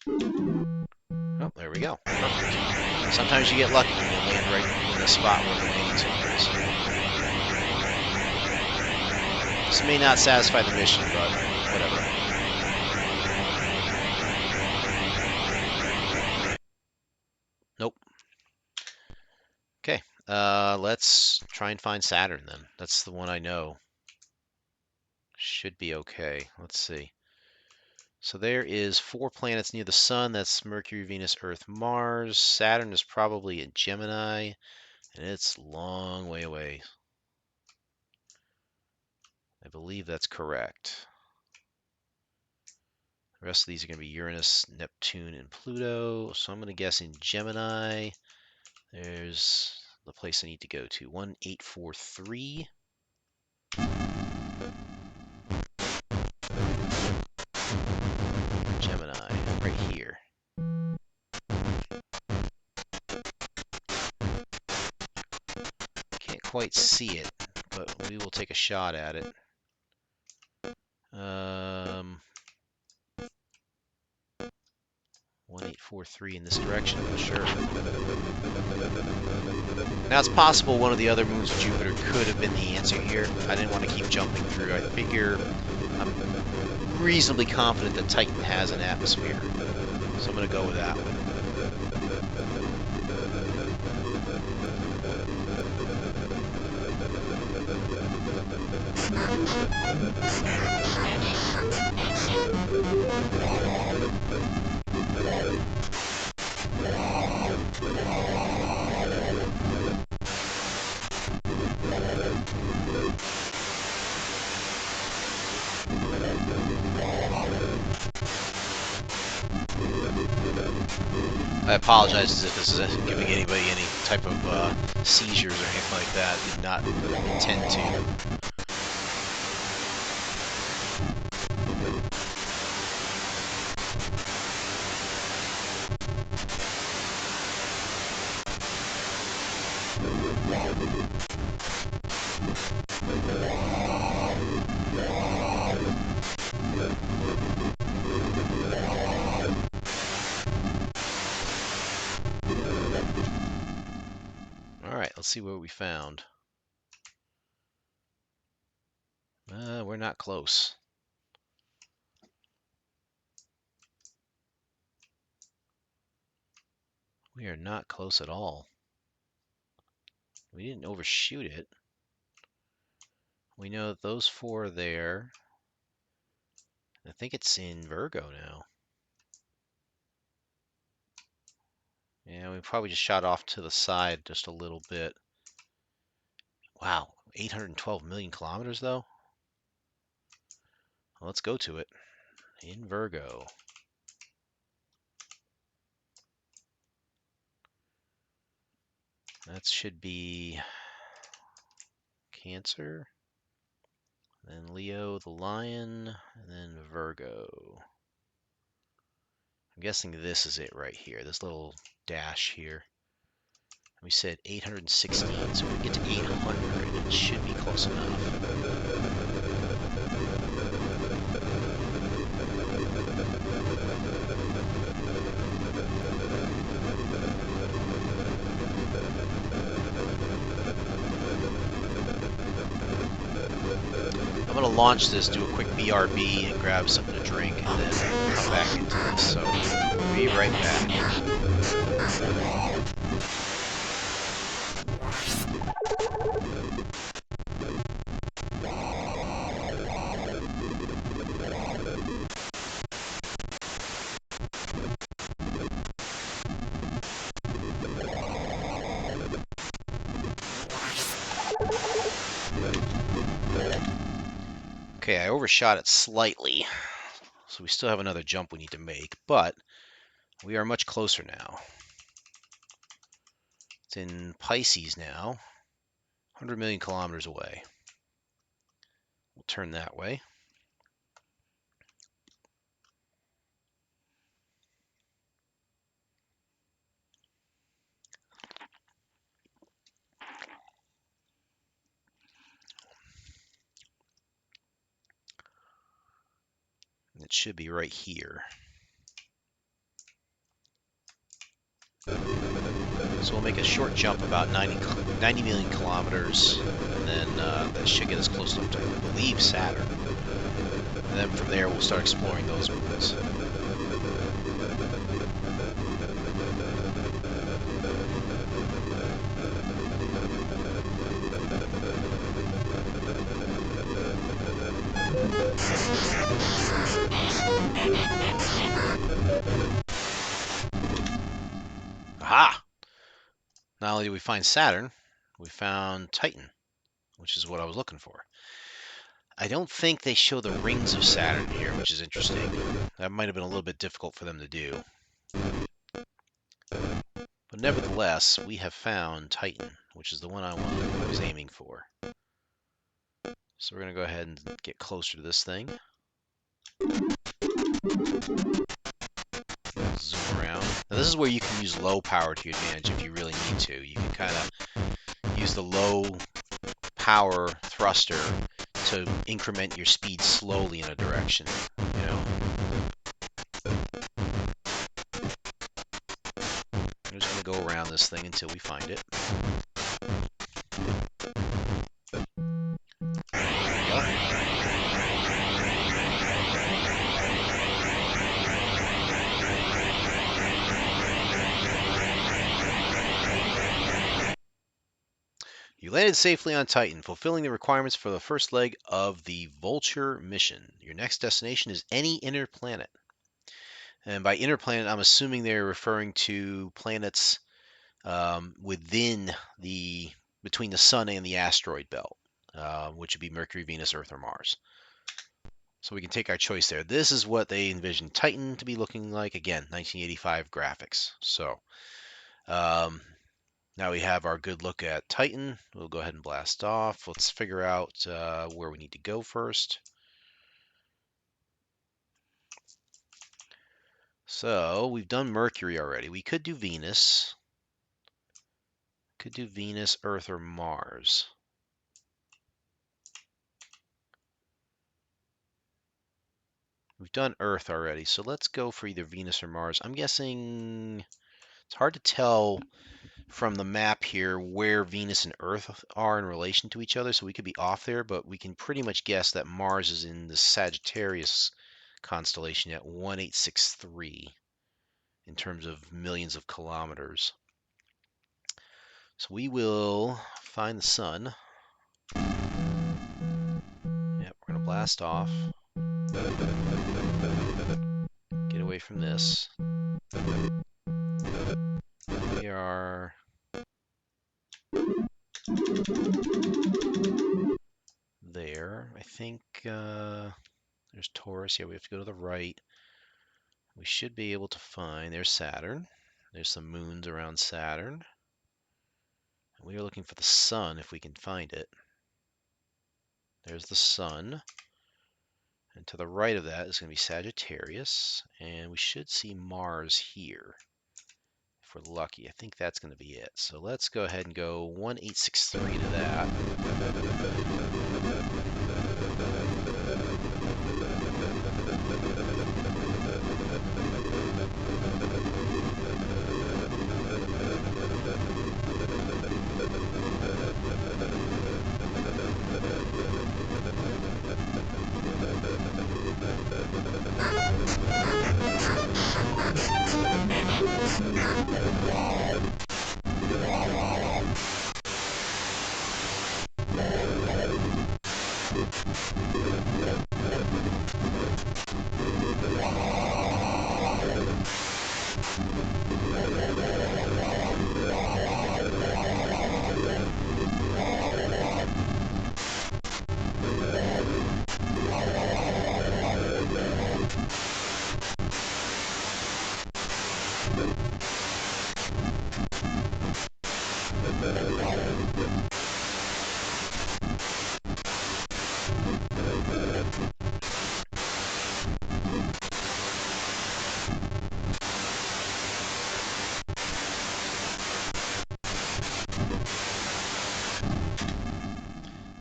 Oh, there we go. Perfect. Sometimes you get lucky and you land right in the spot where the landing zone is. This may not satisfy the mission, but whatever. Nope. Okay, let's try and find Saturn then. That's the one I know. Should be okay. Let's see. So there is 4 planets near the sun. That's Mercury, Venus, Earth, Mars. Saturn is probably in Gemini, and it's a long way away. I believe that's correct. The rest of these are going to be Uranus, Neptune, and Pluto. So I'm going to guess in Gemini, there's the place I need to go to. 1843. Gemini, right here. Can't quite see it, but we will take a shot at it. 0.43 in this direction. Sure. Now it's possible one of the other moons of Jupiter could have been the answer here. I didn't want to keep jumping through. I figure I'm reasonably confident that Titan has an atmosphere. So I'm going to go with that one. I apologize if this is giving anybody any type of seizures or anything like that. I did not intend to. Alright, let's see what we found. We're not close. We are not close at all. We didn't overshoot it. We know that those four are there. I think it's in Virgo now. Yeah, we probably just shot off to the side just a little bit. Wow, 812 million kilometers though? Well, let's go to it. In Virgo. That should be Cancer, then Leo the Lion, and then Virgo. I'm guessing this is it right here, this little dash here. We said 816, so if we get to 800, it should be close enough. I'm going to launch this, do a quick BRB, and grab something to drink, and then come back into this. So, we'll be right back. Okay, I overshot it slightly, so we still have another jump we need to make, but we are much closer now. It's in Pisces now, 100 million kilometers away. We'll turn that way. It should be right here. So we'll make a short jump about 90 million kilometers, and then that should get us close enough to, I believe, Saturn. And then from there, we'll start exploring those moons. Aha! Not only did we find Saturn, we found Titan, which is what I was looking for. I don't think they show the rings of Saturn here, which is interesting. That might have been a little bit difficult for them to do. But nevertheless, we have found Titan, which is the one I was aiming for. So we're going to go ahead and get closer to this thing. Zoom around. Now this is where you can use low power to your advantage if you really need to. You can kind of use the low power thruster to increment your speed slowly in a direction, you know. go around this thing until we find it. You landed safely on Titan, fulfilling the requirements for the first leg of the Vulture mission. Your next destination is any inner planet. And by inner planet, I'm assuming they're referring to planets within between the Sun and the asteroid belt, which would be Mercury, Venus, Earth, or Mars. So we can take our choice there. This is what they envisioned Titan to be looking like. Again, 1985 graphics. So now we have our good look at Titan. We'll go ahead and blast off. Let's figure out where we need to go first. So we've done Mercury already. We could do Venus. Could do Venus, Earth, or Mars. We've done Earth already, so let's go for either Venus or Mars. I'm guessing it's hard to tell from the map here where Venus and Earth are in relation to each other, so we could be off there, but we can pretty much guess that Mars is in the Sagittarius constellation at 1863 in terms of millions of kilometers. So we will find the sun. Yep, we're going to blast off. Get away from this. We are there. I think there's Taurus. Yeah, we have to go to the right. We should be able to find, there's Saturn. There's some moons around Saturn. We are looking for the sun if we can find it. There's the sun. And to the right of that is going to be Sagittarius. And we should see Mars here. If we're lucky. I think that's going to be it. So let's go ahead and go 1863 to that.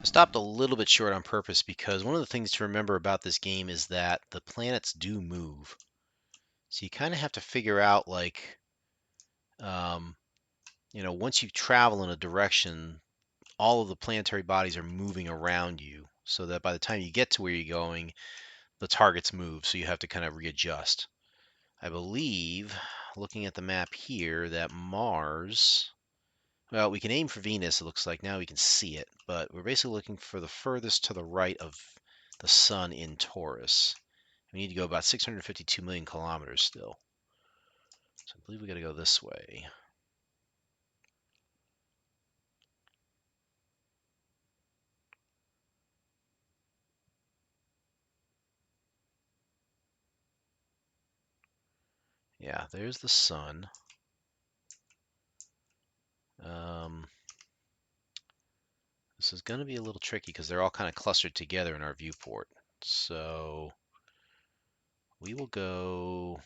Stopped a little bit short on purpose because one of the things to remember about this game is that the planets do move. So you kind of have to figure out, like, once you travel in a direction, all of the planetary bodies are moving around you so that by the time you get to where you're going, the targets move. So you have to kind of readjust. I believe, looking at the map here, that Mars... Well, we can aim for Venus, it looks like. Now we can see it. But we're basically looking for the furthest to the right of the sun in Taurus. We need to go about 652 million kilometers still. So I believe we got to go this way. Yeah, there's the sun. This is going to be a little tricky because they're all kind of clustered together in our viewport. So we will go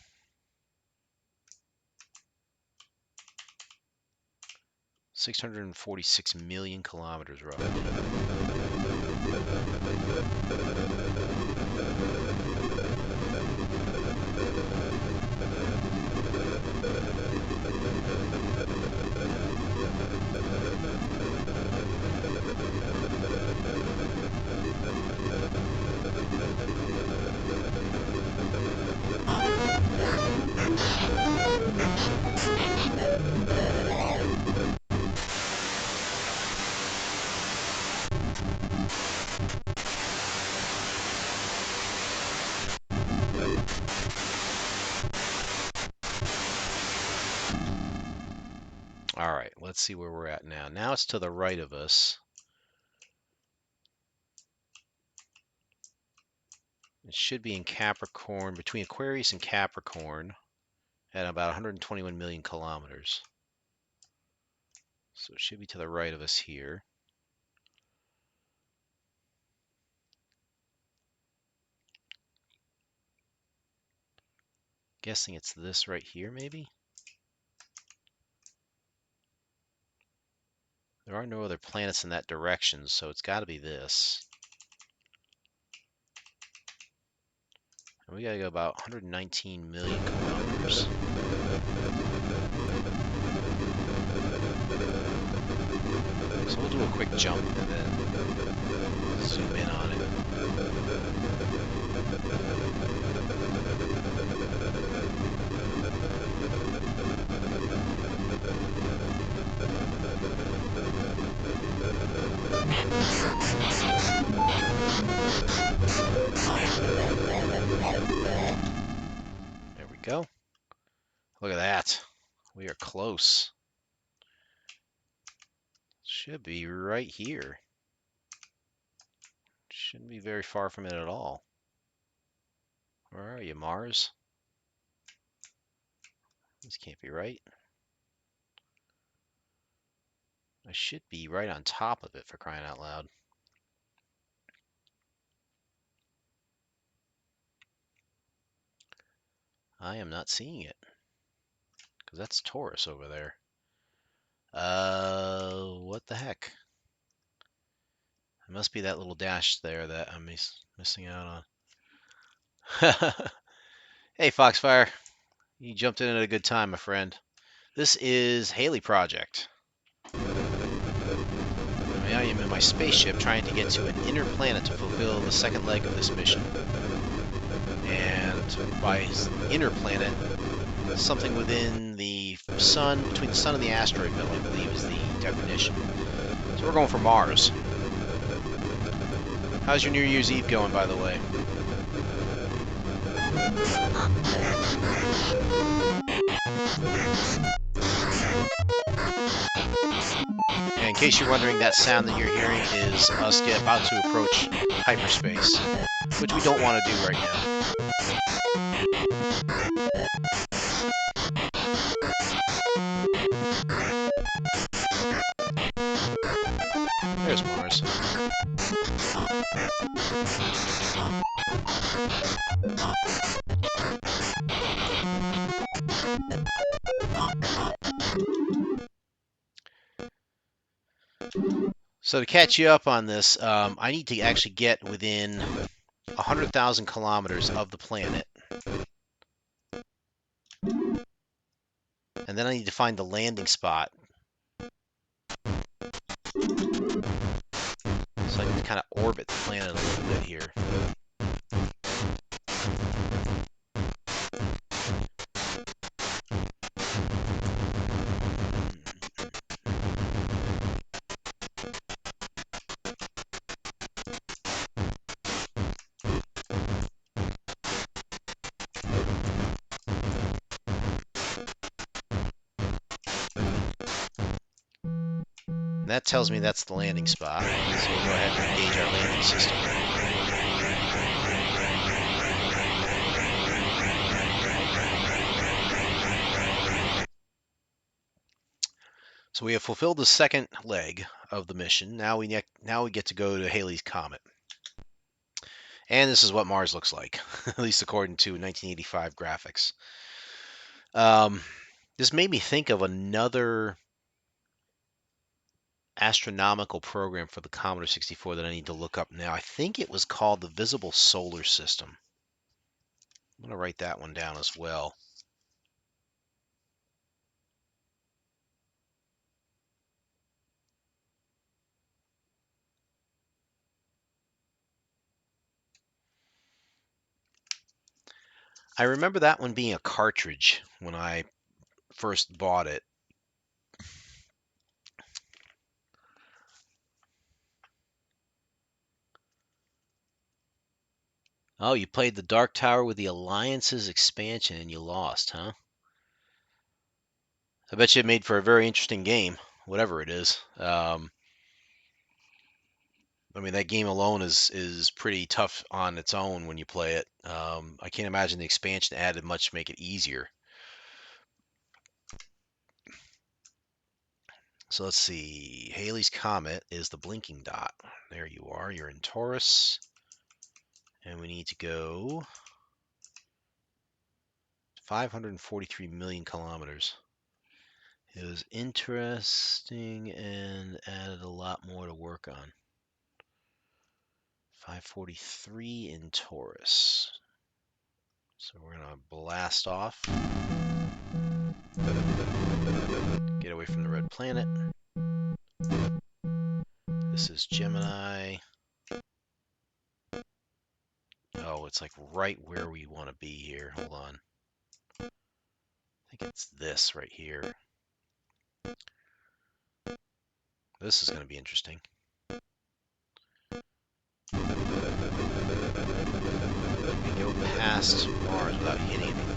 646 million kilometers roughly. All right, let's see where we're at now. Now it's to the right of us. It should be in Capricorn, between Aquarius and Capricorn, at about 121 million kilometers. So it should be to the right of us here. Guessing it's this right here, maybe? There are no other planets in that direction, so it's got to be this. And we got to go about 119 million kilometers. So we'll do a quick jump and then zoom in on it. There we go. Look at that. We are close. Should be right here. Shouldn't be very far from it at all. Where are you, Mars? This can't be right. I should be right on top of it, for crying out loud. I am not seeing it. Because that's Taurus over there. What the heck? It must be that little dash there that I'm missing out on. Hey, Foxfire. You jumped in at a good time, my friend. This is Halley Project. I am in my spaceship trying to get to an inner planet to fulfill the second leg of this mission. And by inner planet, something within the sun, between the sun and the asteroid belt, I believe is the definition. So we're going for Mars. How's your New Year's Eve going, by the way? And in case you're wondering, that sound that you're hearing is us about to approach hyperspace, which we don't want to do right now. There's Mars. So to catch you up on this, I need to actually get within 100,000 kilometers of the planet. And then I need to find the landing spot. So I can kind of orbit the planet a little bit here. And that tells me that's the landing spot. So we'll go ahead and engage our landing system. So we have fulfilled the second leg of the mission. Now we get to go to Halley's Comet. And this is what Mars looks like, at least according to 1985 graphics. This made me think of another astronomical program for the Commodore 64 that I need to look up now. I think it was called the Visible Solar System. I'm going to write that one down as well. I remember that one being a cartridge when I first bought it. Oh, you played the Dark Tower with the Alliance's expansion and you lost, huh? I bet you it made for a very interesting game, whatever it is. I mean, that game alone is pretty tough on its own when you play it. I can't imagine the expansion added much to make it easier. So let's see. Halley's Comet is the blinking dot. There you are. You're in Taurus. And we need to go 543 million kilometers. It was interesting and added a lot more to work on. 543 in Taurus. So we're going to blast off. Get away from the red planet. This is Gemini. Oh, it's like right where we want to be here. Hold on. I think it's this right here. This is going to be interesting. We go past Mars without hitting anything.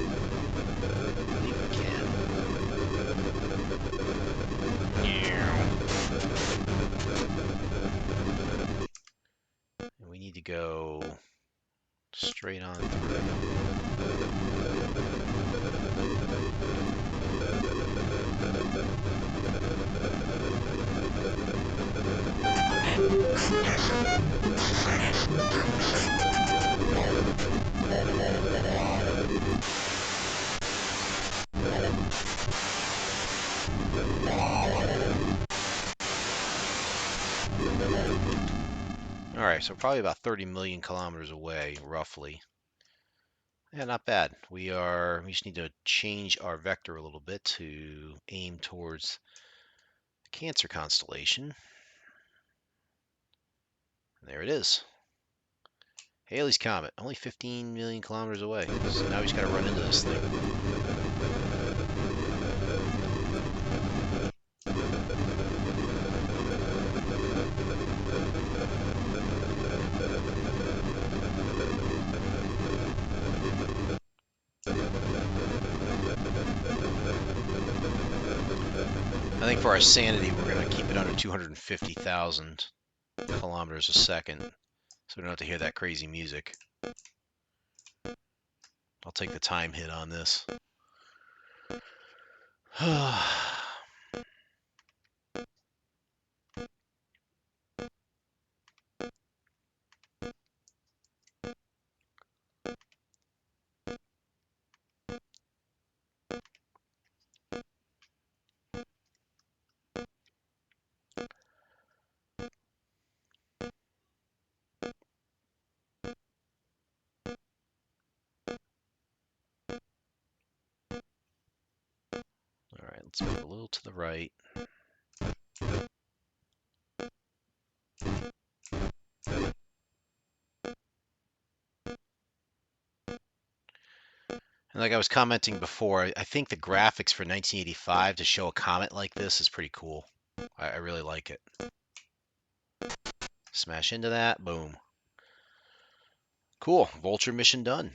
I believe we can. And we need to go straight on through. Alright, so probably about 30 million kilometers away, roughly. Yeah, not bad. We just need to change our vector a little bit to aim towards the Cancer constellation. And there it is. Halley's Comet, only 15 million kilometers away. So now we just got to run into this thing. I think for our sanity, we're going to keep it under 250,000 kilometers a second, so we don't have to hear that crazy music. I'll take the time hit on this. All right, let's move a little to the right. And like I was commenting before, I think the graphics for 1985 to show a comet like this is pretty cool. I really like it. Smash into that, boom. Cool, Vulture mission done.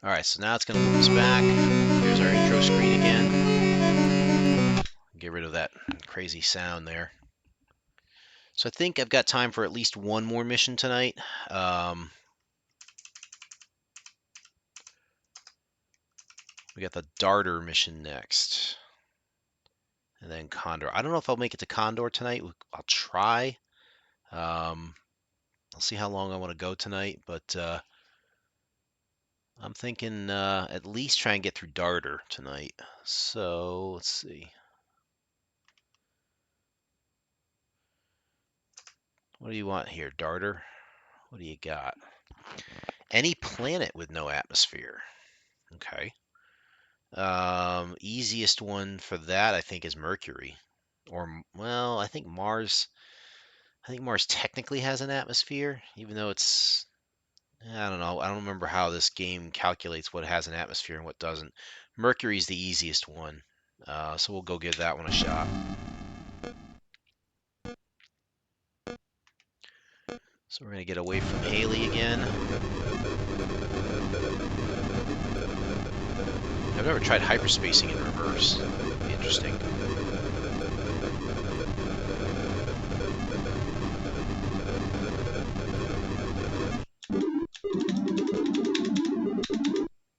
All right, so now it's going to move us back. Here's our intro screen again. Get rid of that crazy sound there. So I think I've got time for at least one more mission tonight. We got the Darter mission next. And then Condor. I don't know if I'll make it to Condor tonight. I'll try. I'll see how long I want to go tonight, but I'm thinking at least try and get through Darter tonight. So let's see. What do you want here, Darter? What do you got? Any planet with no atmosphere. Okay. Easiest one for that, I think, is Mercury. Or, well, I think Mars. I think Mars technically has an atmosphere, even though it's I don't know. I don't remember how this game calculates what has an atmosphere and what doesn't. Mercury's the easiest one, so we'll go give that one a shot. So we're going to get away from Halley again. I've never tried hyperspacing in reverse. That'd be interesting.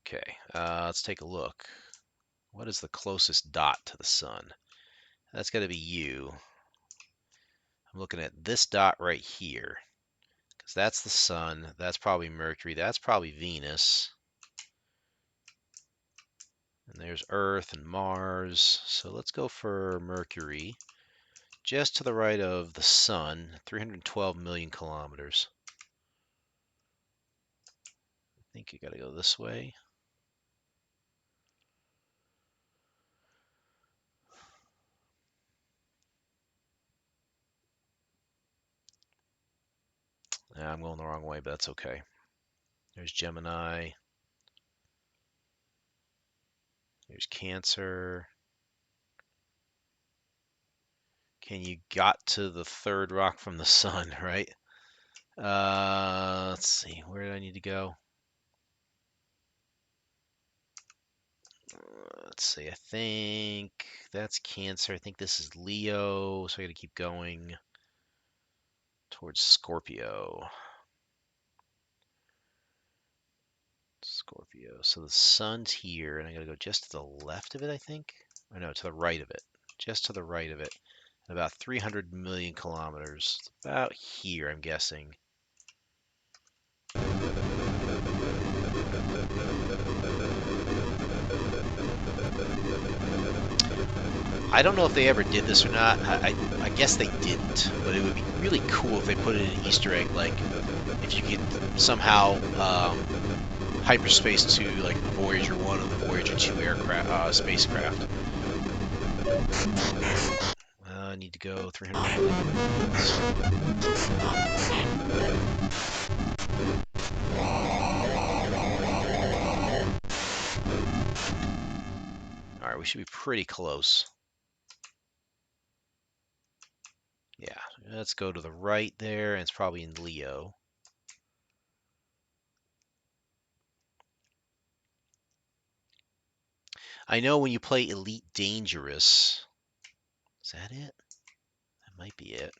Okay, let's take a look. What is the closest dot to the sun? That's got to be you. I'm looking at this dot right here, because that's the sun. That's probably Mercury. That's probably Venus. And there's Earth and Mars. So let's go for Mercury. Just to the right of the sun, 312 million kilometers. I think you got to go this way. Yeah, I'm going the wrong way, but that's okay. There's Gemini. There's Cancer. Can you got to the third rock from the sun, right? Let's see. Where do I need to go? Let's see. I think that's Cancer. I think this is Leo, so I got to keep going towards Scorpio. Scorpio. So the sun's here, and I got to go just to the left of it, I think. Or no, to the right of it. Just to the right of it. About 300 million kilometers. It's about here, I'm guessing. I don't know if they ever did this or not. I guess they didn't, but it would be really cool if they put it in an Easter egg, like if you could somehow hyperspace to like the Voyager 1 and the Voyager 2 aircraft, spacecraft. I need to go 300 All right, we should be pretty close. Yeah, let's go to the right there, and it's probably in Leo. I know when you play Elite Dangerous, is that it? That might be it.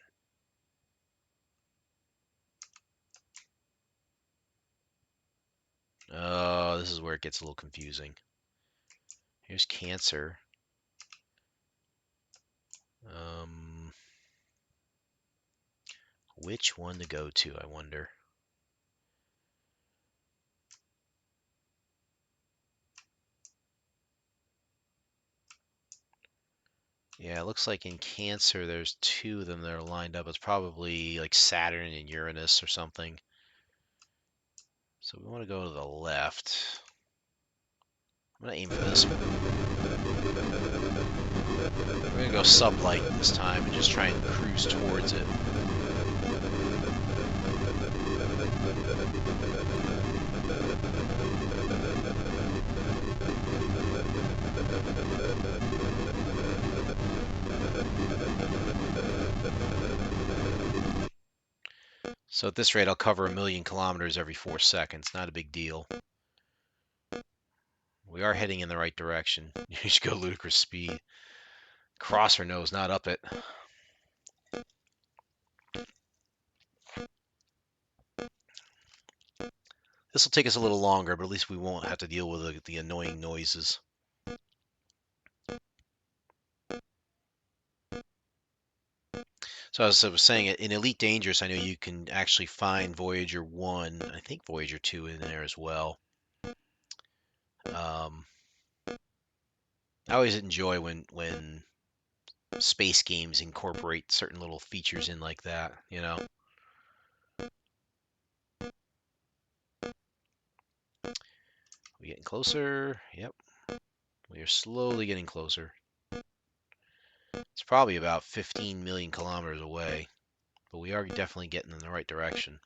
Oh, this is where it gets a little confusing. Here's Cancer. Um, which one to go to, I wonder. Yeah, it looks like in Cancer there's two of them that are lined up. It's probably like Saturn and Uranus or something. So we want to go to the left. I'm going to aim for this one. We're going to go sublight this time and just try and cruise towards it. So at this rate, I'll cover 1,000,000 kilometers every 4 seconds. Not a big deal. We are heading in the right direction. You should go ludicrous speed. Cross her nose, not up it. This will take us a little longer, but at least we won't have to deal with the annoying noises. So as I was saying, in Elite Dangerous, I know you can actually find Voyager 1, I think Voyager 2 in there as well. I always enjoy when space games incorporate certain little features in like that, you know? We getting closer? Yep. We are slowly getting closer. It's probably about 15 million kilometers away, but we are definitely getting in the right direction.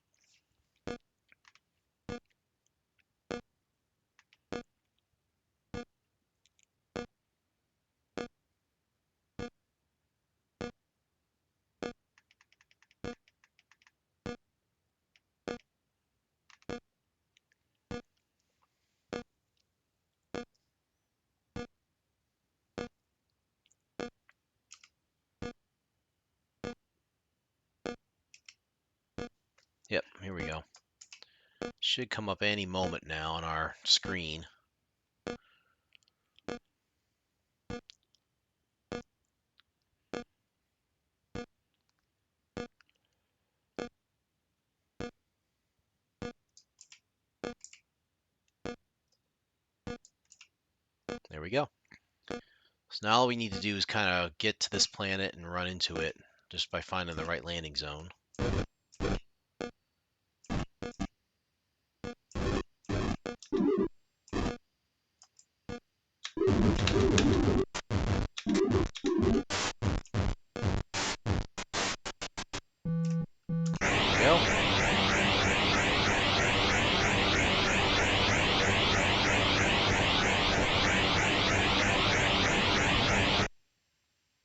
Yep, here we go. Should come up any moment now on our screen. There we go. So now all we need to do is kind of get to this planet and run into it just by finding the right landing zone. There we go.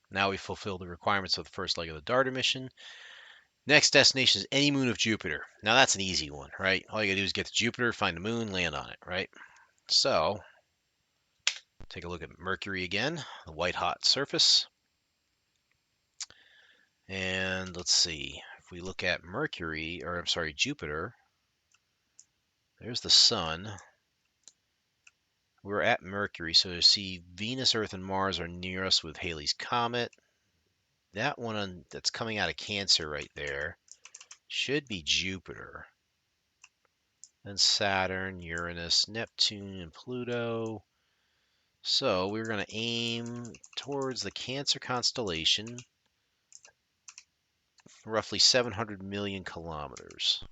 Now we fulfill the requirements of the first leg of the Darter mission. Next destination is any moon of Jupiter. Now that's an easy one, right? All you gotta do is get to Jupiter, find the moon, land on it, right? So, take a look at Mercury again, the white hot surface. And let's see, if we look at Mercury, or I'm sorry, Jupiter, there's the sun. We're at Mercury, so you see Venus, Earth, and Mars are near us with Halley's Comet. That one that's coming out of Cancer right there should be Jupiter. Then Saturn, Uranus, Neptune, and Pluto. So we're going to aim towards the Cancer constellation, roughly 700 million kilometers.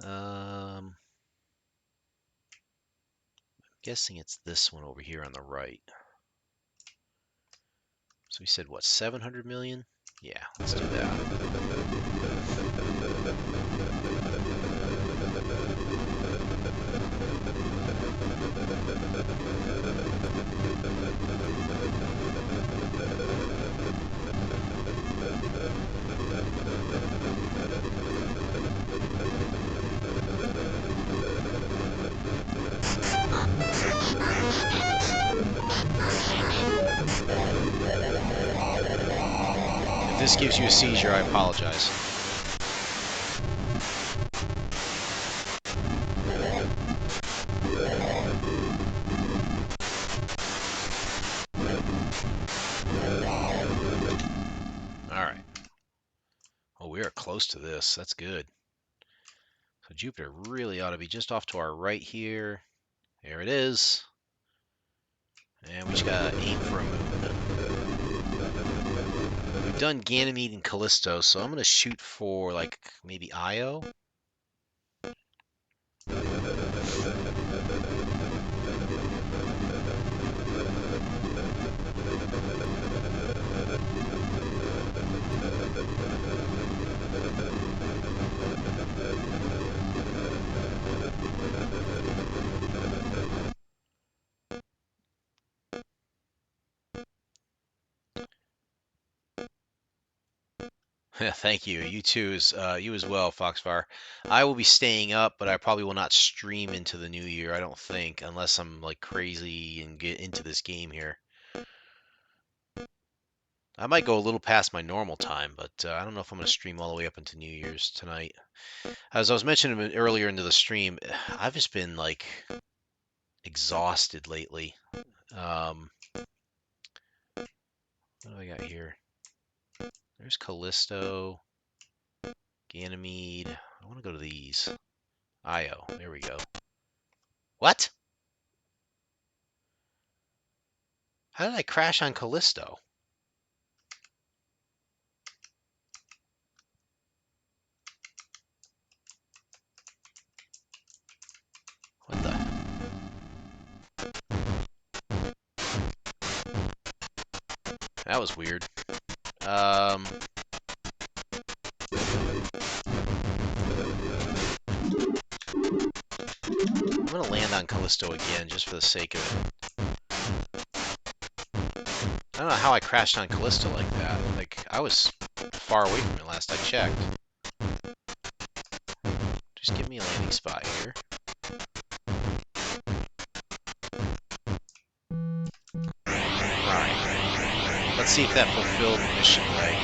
I'm guessing it's this one over here on the right. So we said, what, 700 million? Yeah, let's do that. If this gives you a seizure, I apologize. Alright. Oh, we are close to this. That's good. So Jupiter really ought to be just off to our right here. There it is. And we just gotta aim for a moon. We've done Ganymede and Callisto, so I'm gonna shoot for like maybe Io. Thank you. You too, you as well, Foxfire. I will be staying up, but I probably will not stream into the new year. I don't think, unless I'm like crazy and get into this game here. I might go a little past my normal time, but I don't know if I'm going to stream all the way up into New Year's tonight. As I was mentioning earlier into the stream, I've just been like exhausted lately. What do I got here? There's Callisto, Ganymede. I want to go to these. Io. There we go. What? How did I crash on Callisto? What the? That was weird. I'm gonna land on Callisto again just for the sake of it. I don't know how I crashed on Callisto like that. Like, I was far away from it last I checked. Just give me a landing spot here. Alright. Let's see if that fulfilled the mission leg.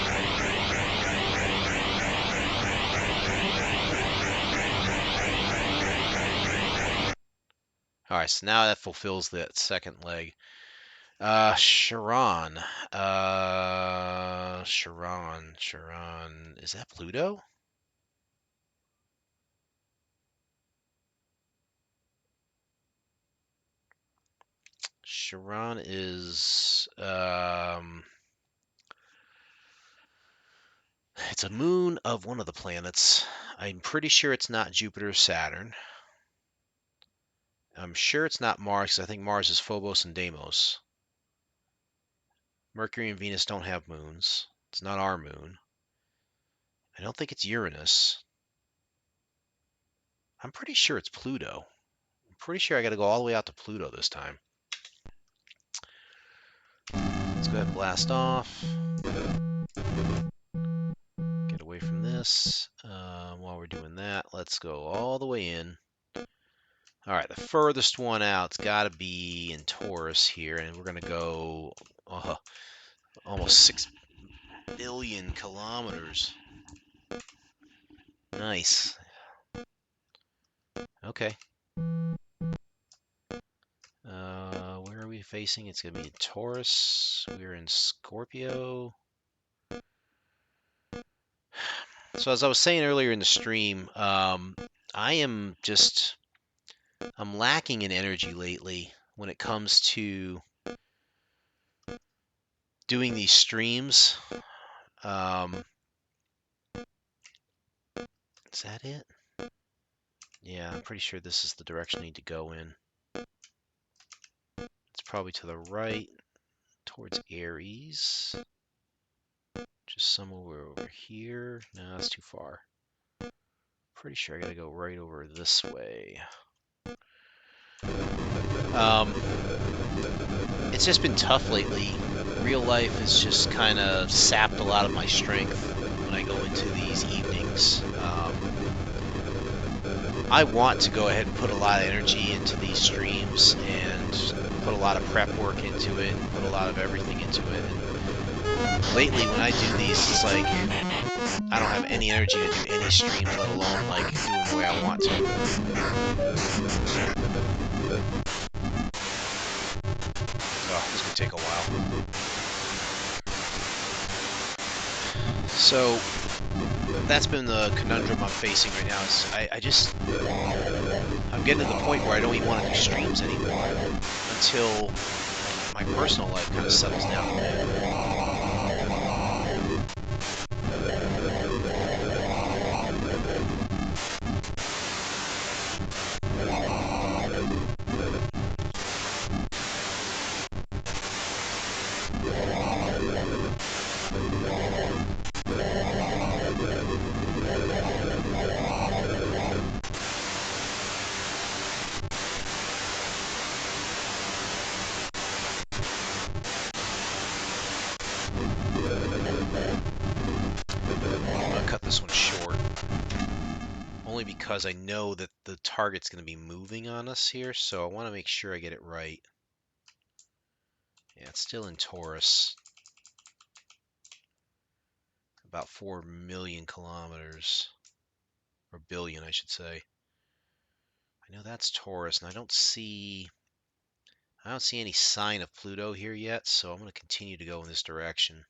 Alright, so now that fulfills that second leg. Charon. Charon. Is that Pluto? Charon is, it's a moon of one of the planets. I'm pretty sure it's not Jupiter or Saturn. I'm sure it's not Mars, 'cause I think Mars is Phobos and Deimos. Mercury and Venus don't have moons. It's not our moon. I don't think it's Uranus. I'm pretty sure it's Pluto. I'm pretty sure I got to go all the way out to Pluto this time. Let's go ahead and blast off. Get away from this. While we're doing that, let's go all the way in. All right, the furthest one out's got to be in Taurus here, and we're going to go almost 6 billion kilometers. Nice. Okay. Where are we facing? It's going to be in Taurus. We're in Scorpio. So as I was saying earlier in the stream, I'm lacking in energy lately when it comes to doing these streams. Is that it? Yeah, I'm pretty sure this is the direction I need to go in. It's probably to the right, towards Aries. Just somewhere over here. No, that's too far. Pretty sure I gotta go right over this way. It's just been tough lately. Real life has just kind of sapped a lot of my strength when I go into these evenings. I want to go ahead and put a lot of energy into these streams and put a lot of prep work into it and put a lot of everything into it. And lately, when I do these, it's like I don't have any energy to do any stream, let alone like doing the way I want to. Oh, this could take a while. So that's been the conundrum I'm facing right now. Is I'm getting to the point where I don't even want to do streams anymore until my personal life kind of settles down a bit. Because I know that the target's going to be moving on us here, so I want to make sure I get it right. Yeah, it's still in Taurus. About 4 million kilometers. Or billion, I should say. I know that's Taurus, and I don't see any sign of Pluto here yet, so I'm going to continue to go in this direction.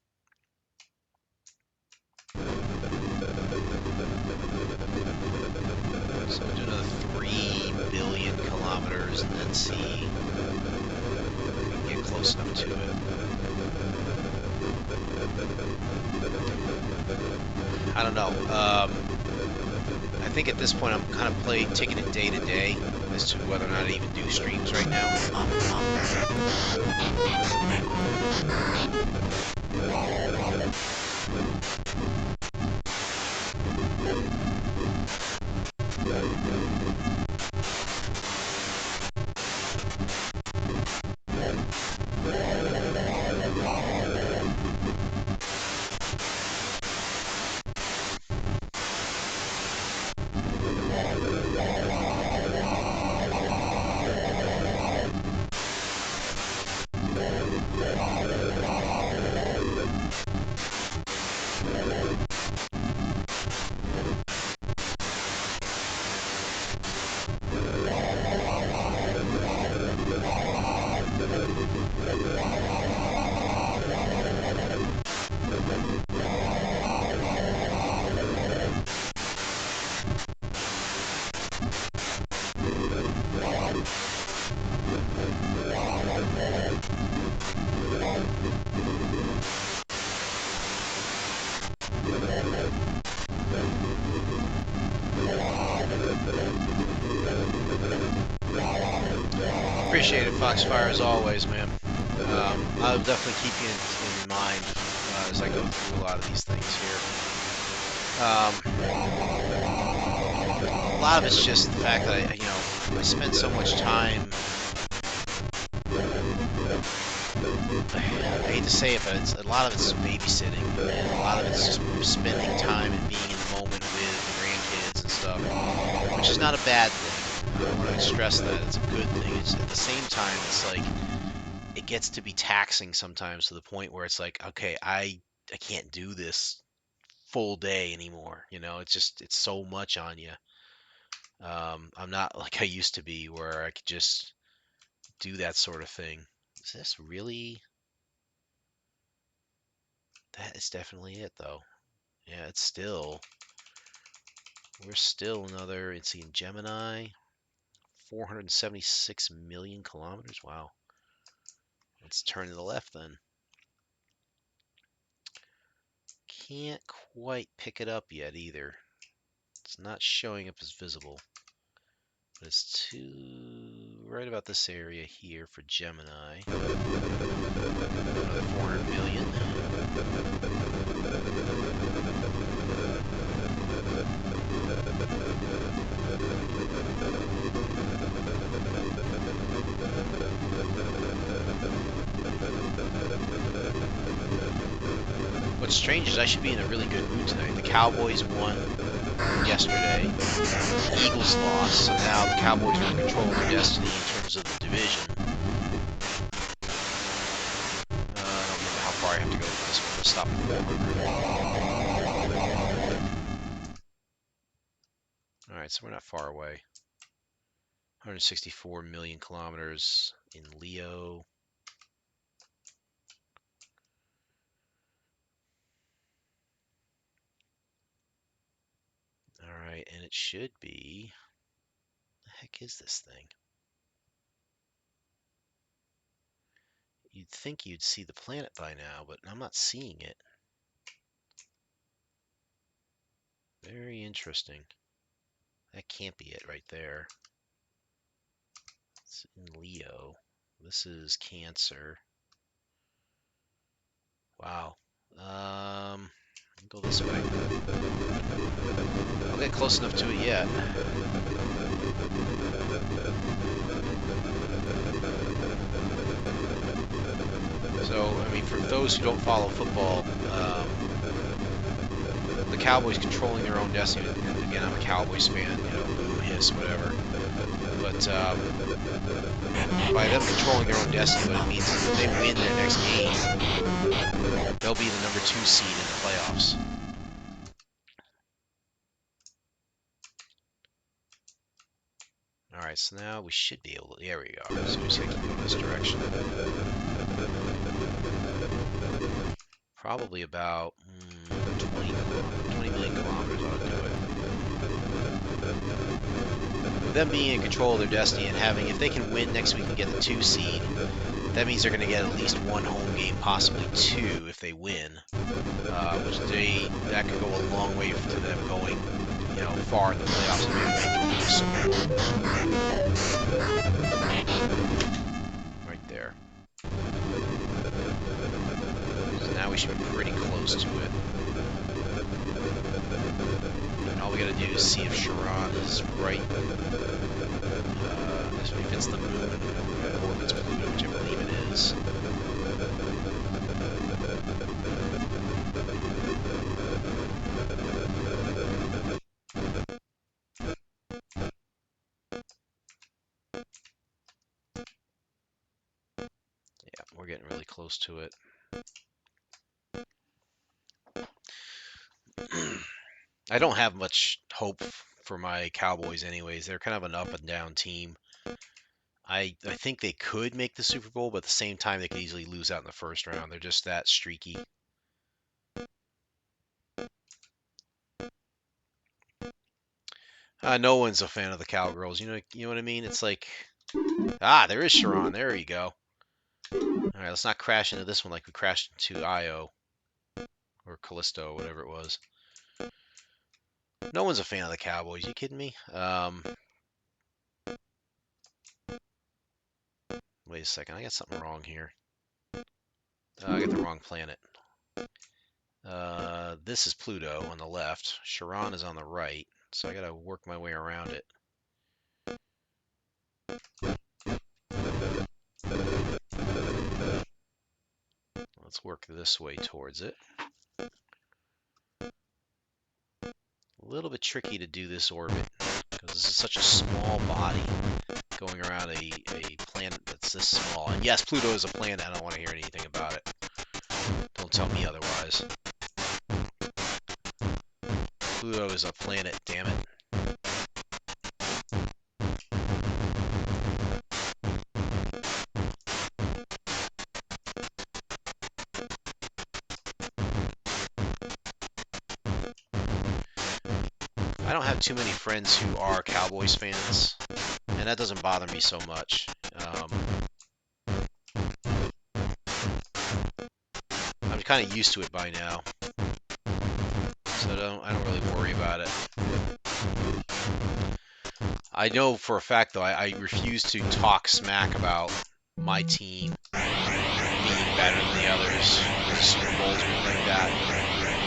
So we'll do another 3 billion kilometers and then see if we can get close enough to it. I don't know. I think at this point I'm kind of taking it day to day as to whether or not I even do streams right now. appreciate it, Foxfire, as always, man. I'll definitely keep you in mind as I go through a lot of these things here. A lot of it's just the fact that I spend so much time. I hate to say it, but a lot of it's babysitting, and a lot of it's just spending time and being in the moment with grandkids and stuff, which is not a bad thing. I want to stress that it's a good thing. It's at the same time, it's like it gets to be taxing sometimes to the point where it's like, okay, I can't do this full day anymore. It's so much on you. I'm not like I used to be where I could just do that sort of thing. Is this really? That is definitely it, though. Yeah, we're still another, it's in Gemini, 476 million kilometers. Wow. Let's turn to the left then. Can't quite pick it up yet either. It's not showing up as visible. But it's right about this area here for Gemini. Another 400 million. What's strange is I should be in a really good mood tonight. The Cowboys won yesterday. The Eagles lost, so now the Cowboys are in control of their destiny in terms of the division. I don't remember how far I have to go for this one. Let's stop at 400. Alright, so we're not far away. 164 million kilometers in Leo. Alright, and it should be... What the heck is this thing? You'd think you'd see the planet by now, but I'm not seeing it. Very interesting. That can't be it right there. It's in Leo. This is Cancer. Wow. I'll go this way. I'll get close enough to it yet. So, I mean, for those who don't follow football, the Cowboys controlling their own destiny. Again, I'm a Cowboys fan, boo, hiss, whatever. But by them controlling their own destiny, what it means is if they win their next game, they'll be the number 2 seed in the playoffs. Alright, so now we should be able to... There we go. So we just gotta keep going this direction. Probably about 20 million kilometers ought to do it. With them being in control of their destiny and having... If they can win next week and get the 2 seed, that means they're going to get at least 1 home game, possibly 2 if they win. That could go a long way to them going, far in the playoffs and maybe making the Super Bowl. Right there. So now we should be pretty close to it. And all we got to do is see if Charon is right. If it's the moon or if it's Pluto, which I believe it is. Yeah, we're getting really close to it. I don't have much hope for my Cowboys anyways. They're kind of an up and down team. I think they could make the Super Bowl, but at the same time, they could easily lose out in the first round. They're just that streaky. No one's a fan of the Cowgirls. You know what I mean? It's like, there is Sharon. There you go. All right, let's not crash into this one like we crashed into Io or Callisto, or whatever it was. No one's a fan of the Cowboys. You kidding me? Wait a second, I got something wrong here. I got the wrong planet. This is Pluto on the left. Charon is on the right, so I gotta work my way around it. Let's work this way towards it. A little bit tricky to do this orbit because this is such a small body going around a planet that's this small. And yes, Pluto is a planet. I don't want to hear anything about it. Don't tell me otherwise. Pluto is a planet, damn it. I don't have too many friends who are Cowboys fans, and that doesn't bother me so much. I'm kind of used to it by now, so I don't really worry about it. I know for a fact, though, I refuse to talk smack about my team being better than the others with Super Bowls or anything like that.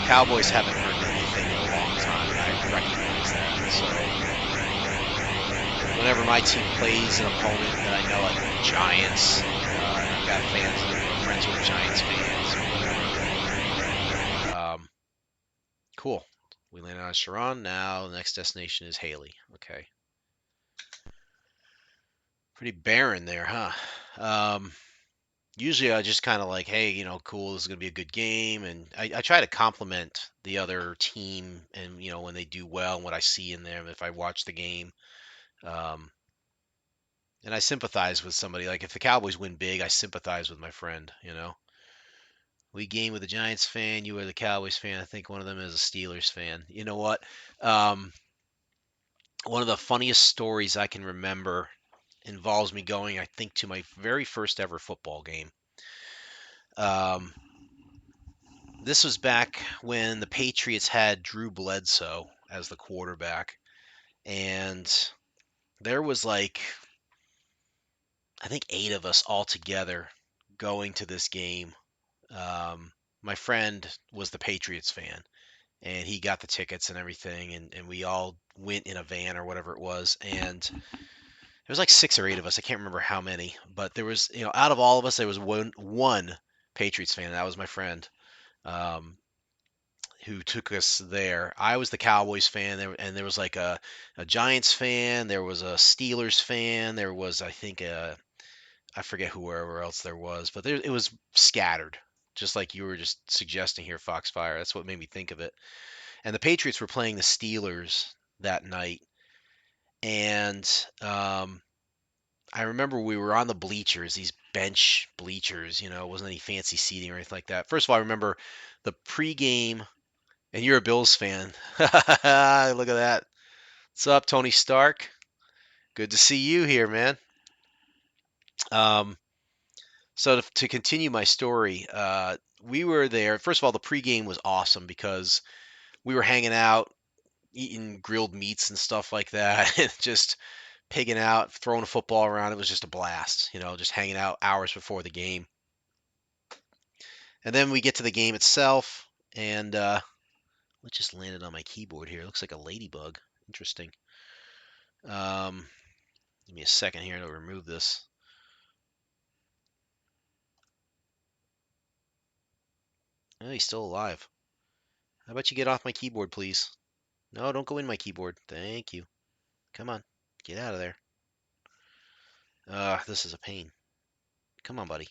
Cowboys haven't earned anything in a long time, and I recognize that. So whenever my team plays an opponent that I know, like the Giants, and I've got fans, friends who are Giants fans, or whatever. Cool. We landed on Sharon. Now the next destination is Halley. Okay. Pretty barren there, huh? Usually I just kind of like, hey, cool, this is going to be a good game. And I try to compliment the other team and, when they do well and what I see in them if I watch the game. Um, and I sympathize with somebody. Like if the Cowboys win big, I sympathize with my friend. We game with a Giants fan, you are the Cowboys fan. I think one of them is a Steelers fan. You know what? Um, One of the funniest stories I can remember involves me going, I think, to my very first ever football game. Um, This was back when the Patriots had Drew Bledsoe as the quarterback, and there was like I think 8 of us all together going to this game. My friend was the Patriots fan, and he got the tickets and everything, and we all went in a van or whatever it was, and there was like 6 or 8 of us. I can't remember how many, but there was, out of all of us, there was one Patriots fan. And that was my friend. Um, who took us there. I was the Cowboys fan, and there was like a Giants fan, there was a Steelers fan, there was I think I forget whoever else there was, but it was scattered, just like you were just suggesting here, Foxfire. That's what made me think of it. And the Patriots were playing the Steelers that night, and I remember we were on the bleachers, these bench bleachers. It wasn't any fancy seating or anything like that. First of all, I remember the pregame. And you're a Bills fan. Look at that. What's up, Tony Stark? Good to see you here, man. Um, so to continue my story, we were there. First of all, the pregame was awesome because we were hanging out, eating grilled meats and stuff like that, and just pigging out, throwing a football around. It was just a blast, just hanging out hours before the game. And then we get to the game itself, and what just landed on my keyboard here? It looks like a ladybug. Interesting. Um, Give me a second here to remove this. Oh, he's still alive. How about you get off my keyboard, please? No, don't go in my keyboard. Thank you. Come on. Get out of there. This is a pain. Come on, buddy.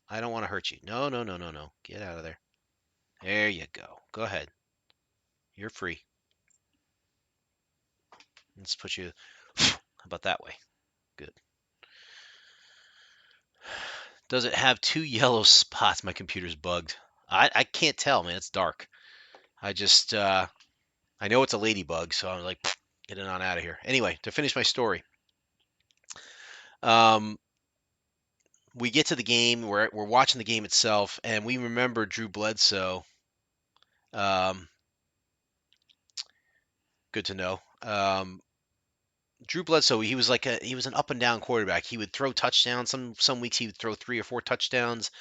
I don't want to hurt you. No, no, no, no, no. Get out of there. There you go. Go ahead. You're free. Let's put you. How about that way? Good. Does it have 2 yellow spots? My computer's bugged. I can't tell, man. It's dark. I just I know it's a ladybug, so I'm like, get it on out of here. Anyway, to finish my story, um, we get to the game. We're watching the game itself, and we remember Drew Bledsoe. Um, Good to know. Drew Bledsoe, he was an up and down quarterback. He would throw touchdowns. Some weeks he would throw 3 or 4 touchdowns.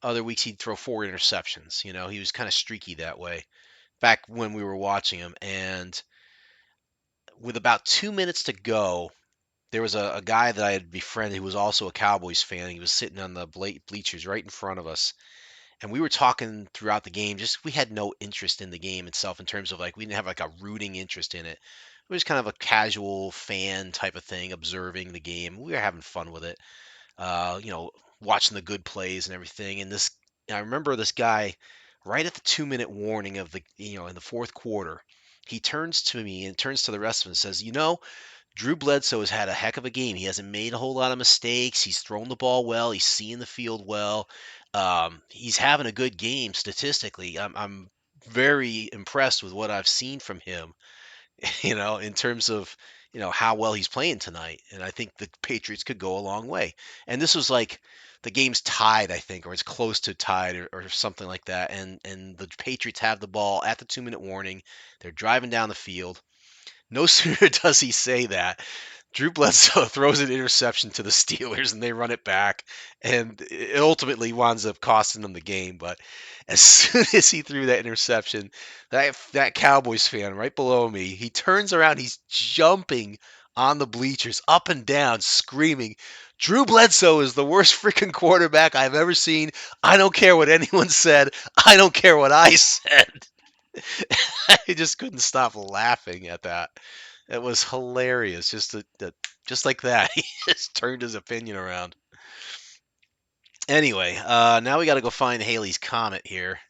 Other weeks he'd throw 4 interceptions. He was kind of streaky that way back when we were watching him. And with about 2 minutes to go, there was a guy that I had befriended who was also a Cowboys fan. He was sitting on the bleachers right in front of us, and we were talking throughout the game. Just we had no interest in the game itself in terms of like we didn't have like a rooting interest in it. It was kind of a casual fan type of thing, observing the game. We were having fun with it, uh, you know, watching the good plays and everything. I remember this guy right at the 2 minute warning of in the fourth quarter. He turns to me and turns to the rest of us and says, Drew Bledsoe has had a heck of a game. He hasn't made a whole lot of mistakes. He's thrown the ball well. He's seeing the field well. He's having a good game statistically. I'm very impressed with what I've seen from him, in terms of, how well he's playing tonight. And I think the Patriots could go a long way. And this was like the game's tied, I think, or it's close to tied or something like that. And the Patriots have the ball at the 2 minute warning. They're driving down the field. No sooner does he say that, Drew Bledsoe throws an interception to the Steelers and they run it back, and it ultimately winds up costing them the game. But as soon as he threw that interception, that Cowboys fan right below me, he turns around, he's jumping on the bleachers, up and down, screaming, "Drew Bledsoe is the worst freaking quarterback I've ever seen. I don't care what anyone said. I don't care what I said." I just couldn't stop laughing at that. It was hilarious. Just like that, he just turned his opinion around. Anyway, now we got to go find Halley's Comet here.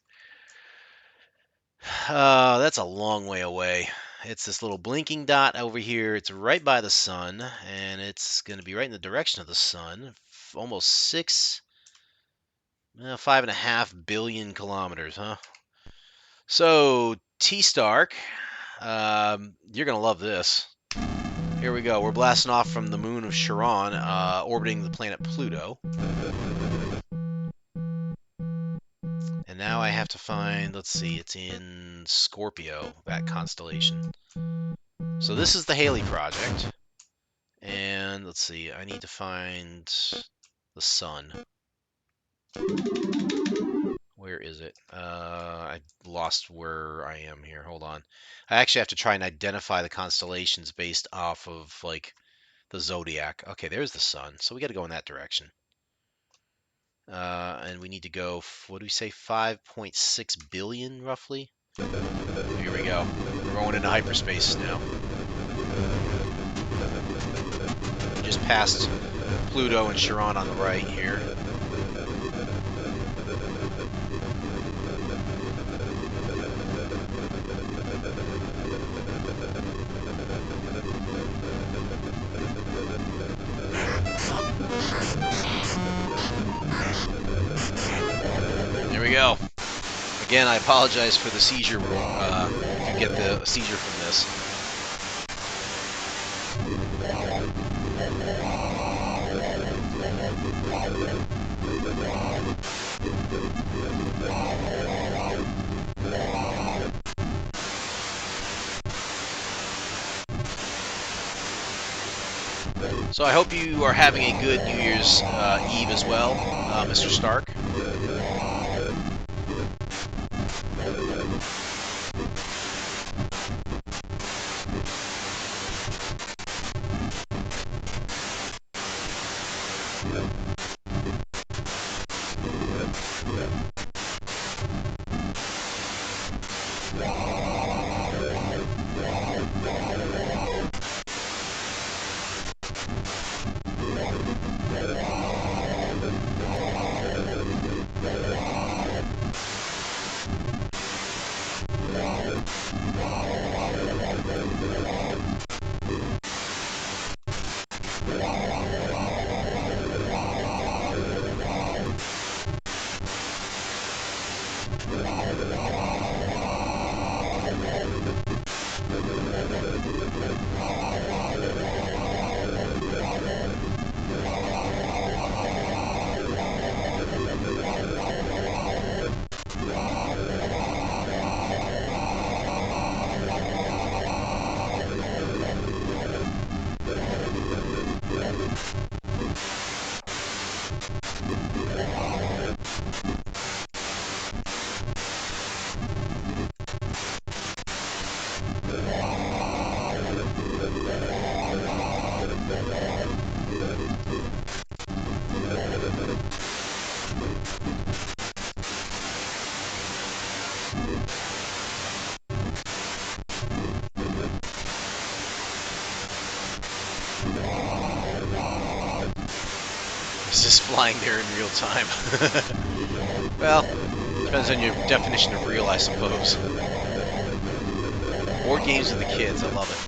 That's a long way away. It's this little blinking dot over here. It's right by the sun, and it's going to be right in the direction of the sun. Almost 5.5 billion kilometers, huh? So, T Stark, you're going to love this. Here we go. We're blasting off from the moon of Charon, orbiting the planet Pluto. And now I have to find, let's see, it's in Scorpio, that constellation. So this is the Halley Project. And let's see, I need to find the sun. Where is it? I lost where I am here. Hold on. I actually have to try and identify the constellations based off of, like, the zodiac. Okay, there's the sun. So we got to go in that direction. And we need to go, what do we say, 5.6 billion roughly? Here we go. We're going into hyperspace now. Just past Pluto and Charon on the right here. There we go. Again, I apologize for the seizure. If you get the seizure from this. So I hope you are having a good New Year's Eve as well, Mr. Stark. It's just flying there in real time. Well, depends on your definition of real, I suppose. More games with the kids, I love it.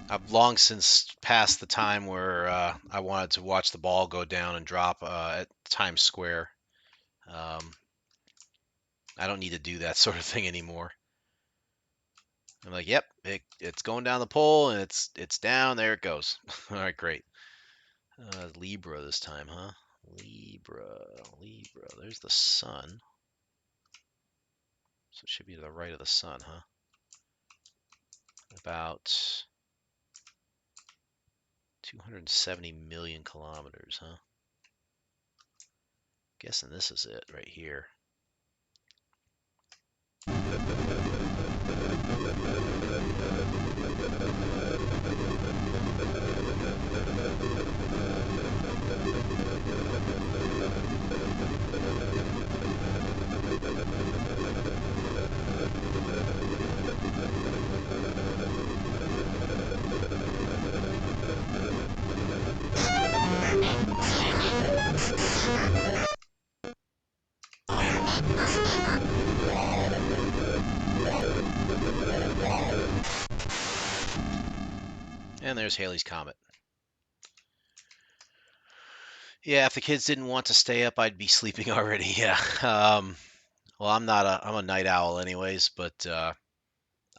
I've long since passed the time where I wanted to watch the ball go down and drop at Times Square. Um, I don't need to do that sort of thing anymore. I'm like, yep, it's going down the pole and it's down. There it goes. All right, great. Libra this time, huh? Libra, Libra. There's the sun. So it should be to the right of the sun, huh? About 270 million kilometers, huh? Guessing this is it right here. And there's Halley's Comet. Yeah, if the kids didn't want to stay up, I'd be sleeping already. Yeah. Well, I'm a night owl anyways, but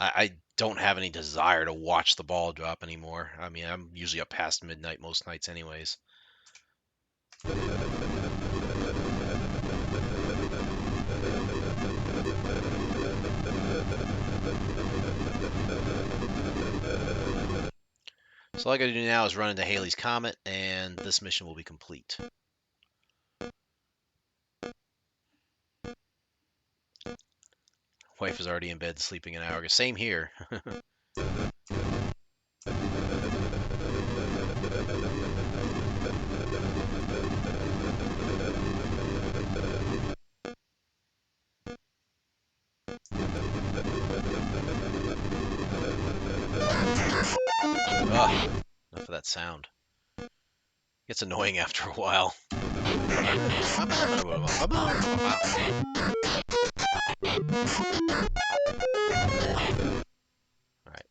I don't have any desire to watch the ball drop anymore. I mean, I'm usually up past midnight most nights anyways. So all I gotta do now is run into Halley's Comet, and this mission will be complete. Wife is already in bed sleeping an hour ago. Same here. Ugh, enough of that sound. It's annoying after a while. Alright,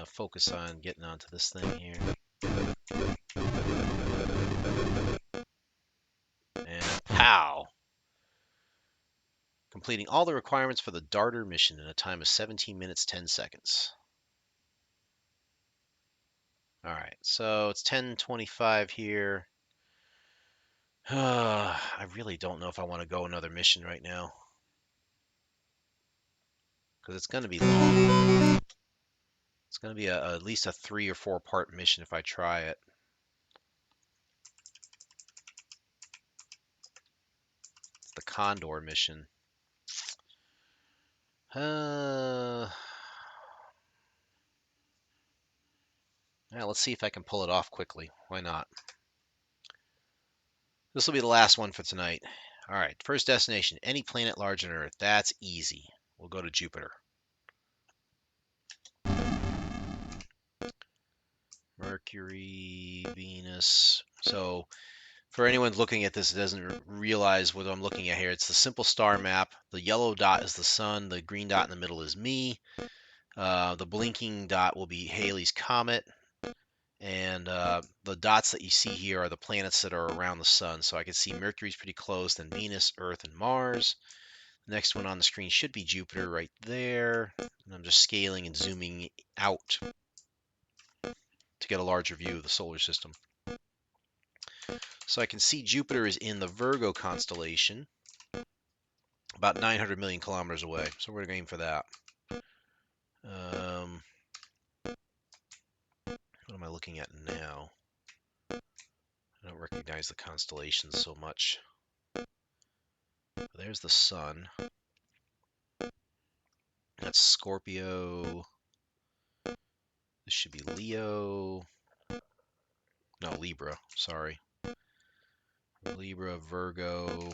focus on getting onto this thing here. And pow! Completing all the requirements for the Darter mission in a time of 17 minutes 10 seconds. Alright, so it's 10:25 here. I really don't know if I want to go another mission right now. Because it's going to be long. It's going to be at least a 3 or 4 part mission if I try it. It's the Condor mission. Yeah, let's see if I can pull it off quickly. Why not? This will be the last one for tonight. All right, first destination, any planet larger than Earth. That's easy. We'll go to Jupiter. Mercury, Venus. So for anyone looking at this that doesn't realize what I'm looking at here, it's the simple star map. The yellow dot is the sun. The green dot in the middle is me. The blinking dot will be Halley's Comet. And the dots that you see here are the planets that are around the sun. So I can see Mercury's pretty close, then Venus, Earth, and Mars. The next one on the screen should be Jupiter right there. And I'm just scaling and zooming out to get a larger view of the solar system. So I can see Jupiter is in the Virgo constellation, about 900 million kilometers away. So we're going to aim for that. What am I looking at now? I don't recognize the constellations so much. There's the sun. That's Scorpio. This should be Leo. No, Libra. Sorry. Libra, Virgo,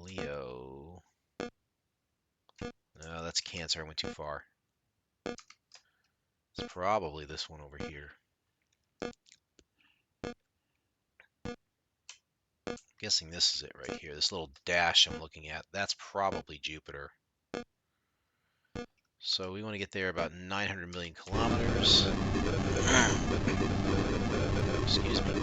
Leo. No, that's Cancer. I went too far. It's probably this one over here. I'm guessing this is it right here. This little dash I'm looking at, that's probably Jupiter. So we want to get there about 900 million kilometers. Excuse me.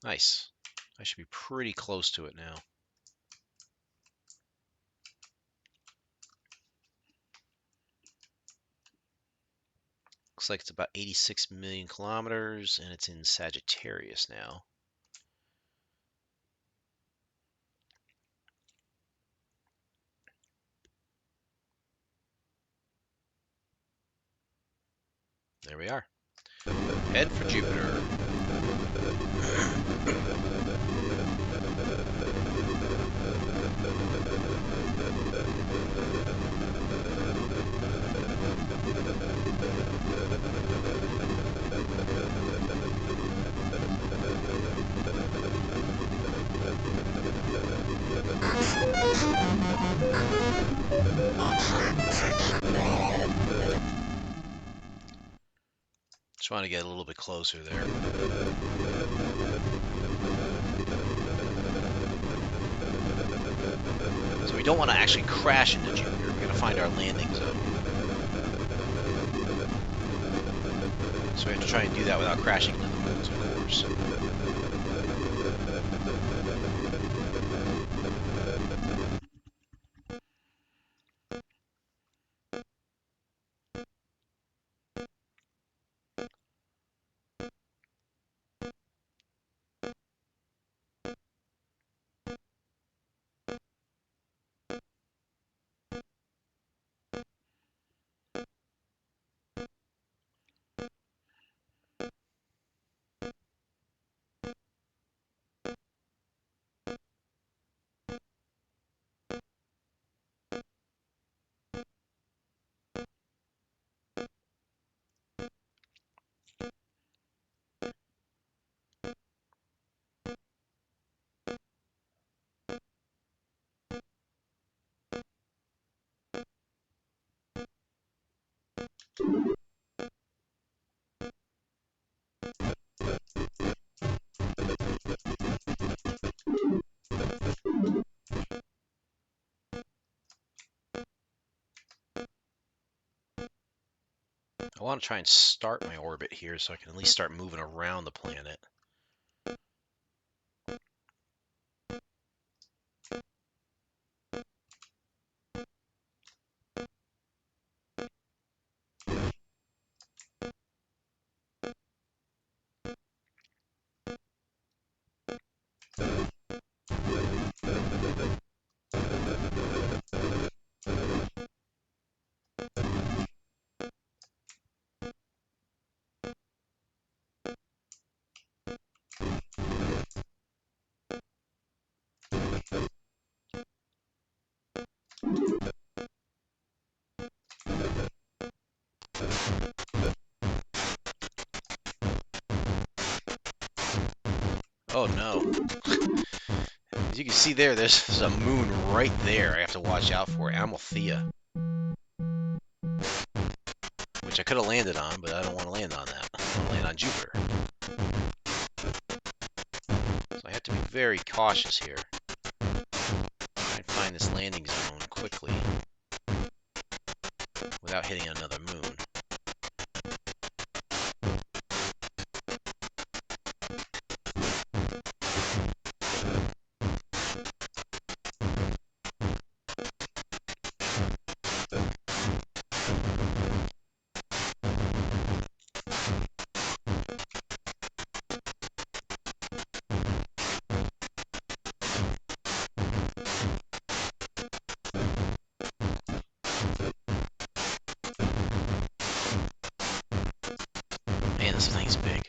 Nice. I should be pretty close to it now. Looks like it's about 86 million kilometers, and it's in Sagittarius now. There we are. Head for Jupiter. Just want to get a little bit closer there. So we don't want to actually crash into Jupiter. We're going to find our landing zone. So we have to try and do that without crashing into the moons, of course. I want to try and start my orbit here so I can at least start moving around the planet. Oh no. As you can see there's a moon right there I have to watch out for. Amalthea. Which I could have landed on, but I don't want to land on that. I want to land on Jupiter. So I have to be very cautious here. Try and find this landing zone quickly without hitting another moon. Man, this thing's big.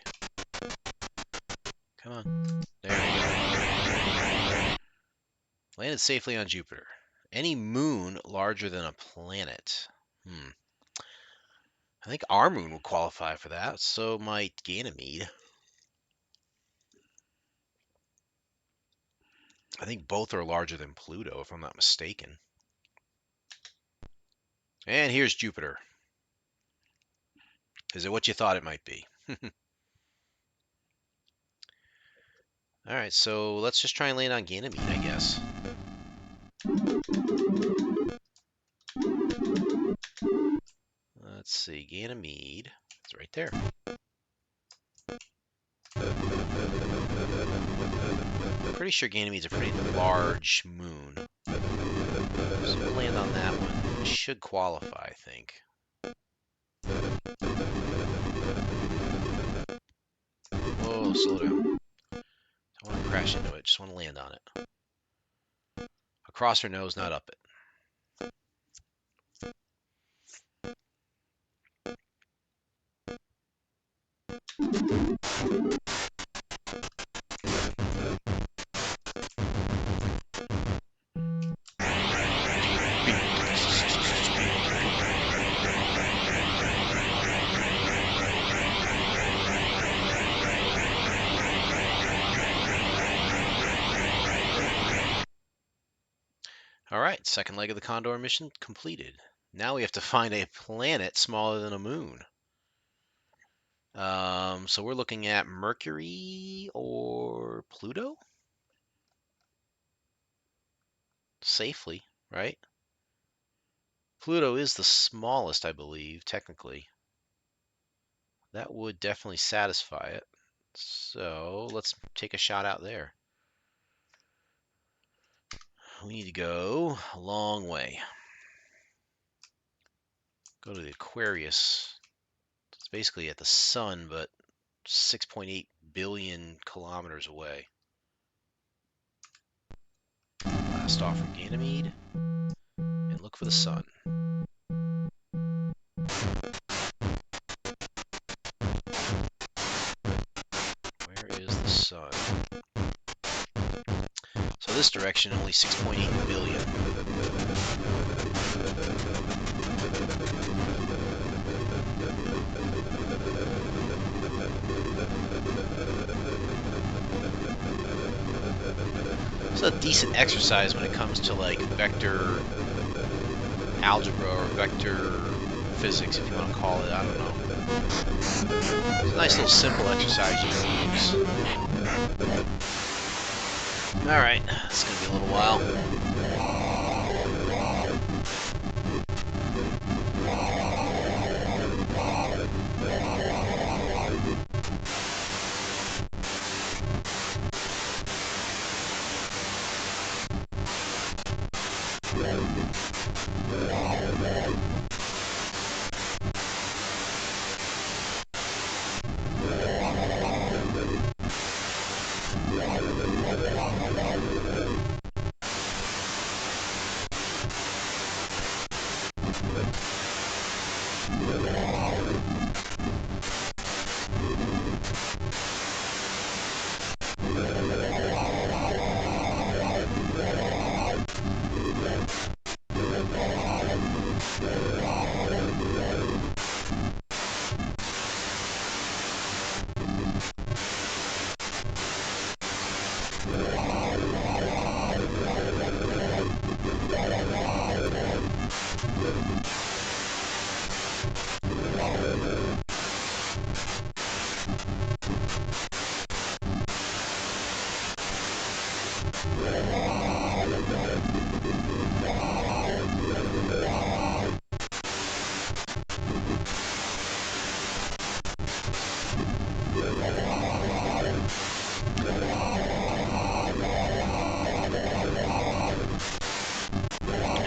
Come on. There we go. Landed safely on Jupiter. Any moon larger than a planet? I think our moon would qualify for that, so might Ganymede. I think both are larger than Pluto, if I'm not mistaken. And here's Jupiter. Is it what you thought it might be? Alright, so let's just try and land on Ganymede, I guess. Let's see, Ganymede. It's right there. I'm pretty sure Ganymede's a pretty large moon. So we'll land on that one. It should qualify, I think. Whoa, slow down. Don't want to crash into it, just want to land on it. Across her nose, not up it. Alright, second leg of the Condor mission completed. Now we have to find a planet smaller than a moon. So we're looking at Mercury or Pluto? Safely, right? Pluto is the smallest, I believe, technically. That would definitely satisfy it. So let's take a shot out there. We need to go a long way. Go to the Aquarius. It's basically at the sun, but 6.8 billion kilometers away. Blast off from Ganymede and look for the sun. Where is the sun? So this direction, only 6.8 billion. It's a decent exercise when it comes to like vector algebra or vector physics, if you want to call it. I don't know. It's a nice little simple exercise you can use. Alright, it's going to be a little while.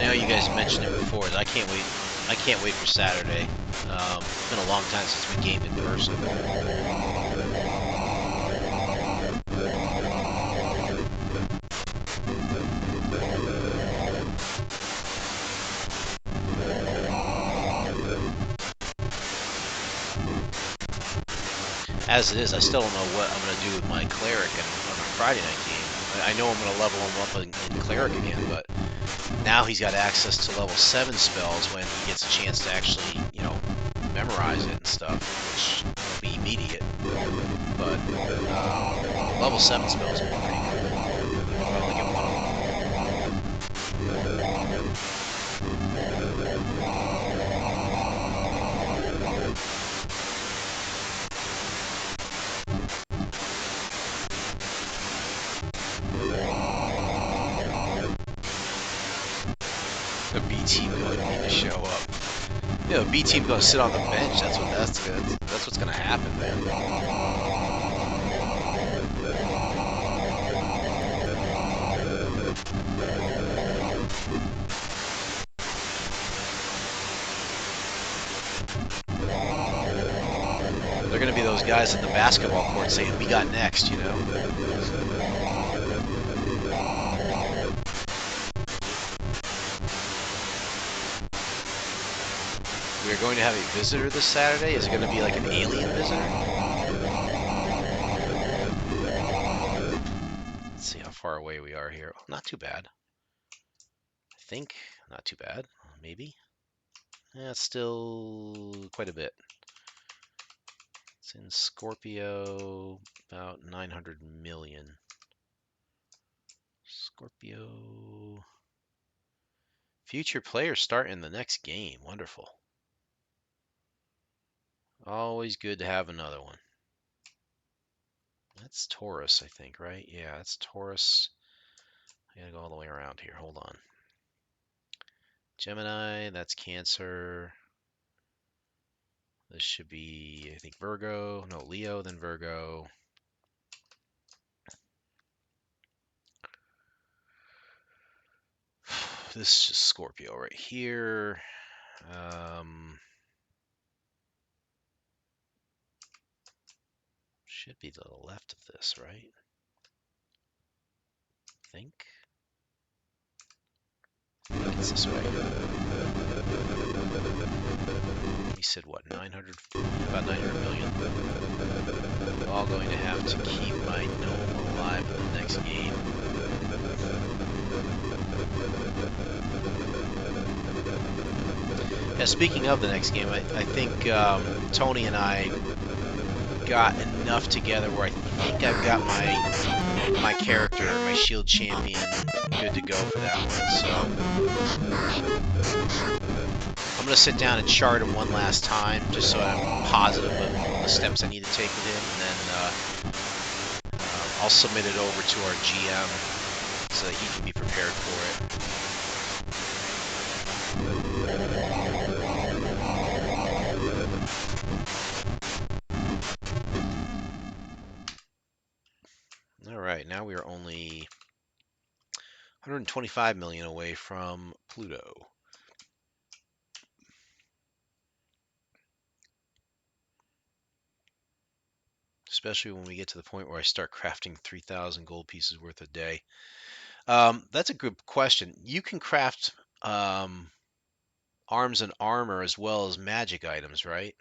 You guys mentioned it before. I can't wait. I can't wait for Saturday. It's been a long time since we gamed in person. As it is, I still don't know what I'm gonna do with my cleric on a Friday night game. I know I'm gonna level him up in cleric again, but now he's got access to level 7 spells when he gets a chance to actually, memorize it and stuff, which will be immediate. But level 7 spells will be pretty cool. I only get one of them. The B team going to need to show up. The B team's going to sit on the bench. That's what's going to happen, man. They're going to be those guys at the basketball court saying, "We got next," We are going to have a visitor this Saturday. Is it going to be like an alien visitor? Let's see how far away we are here. Not too bad. I think not too bad. Maybe. Yeah, it's still quite a bit. It's in Scorpio, about 900 million. Scorpio. Future players start in the next game. Wonderful. Always good to have another one. That's Taurus, I think, right? Yeah, that's Taurus. I gotta go all the way around here. Hold on. Gemini, that's Cancer. This should be, I think, Virgo. No, Leo, then Virgo. This is just Scorpio right here. Should be to the left of this, right? I think it's this way. He said what, 900, about 900 million. I'm all going to have to keep my gnome alive in the next game. Yeah, speaking of the next game, I think Tony and I got enough together where I think I've got my character, my shield champion, good to go for that one. So I'm gonna sit down and chart him one last time, just so I'm positive of the steps I need to take with him, and then I'll submit it over to our GM so that he can be prepared for it. All right, now we are only 125 million away from Pluto. Especially when we get to the point where I start crafting 3,000 gold pieces worth a day. That's a good question. You can craft arms and armor as well as magic items, right?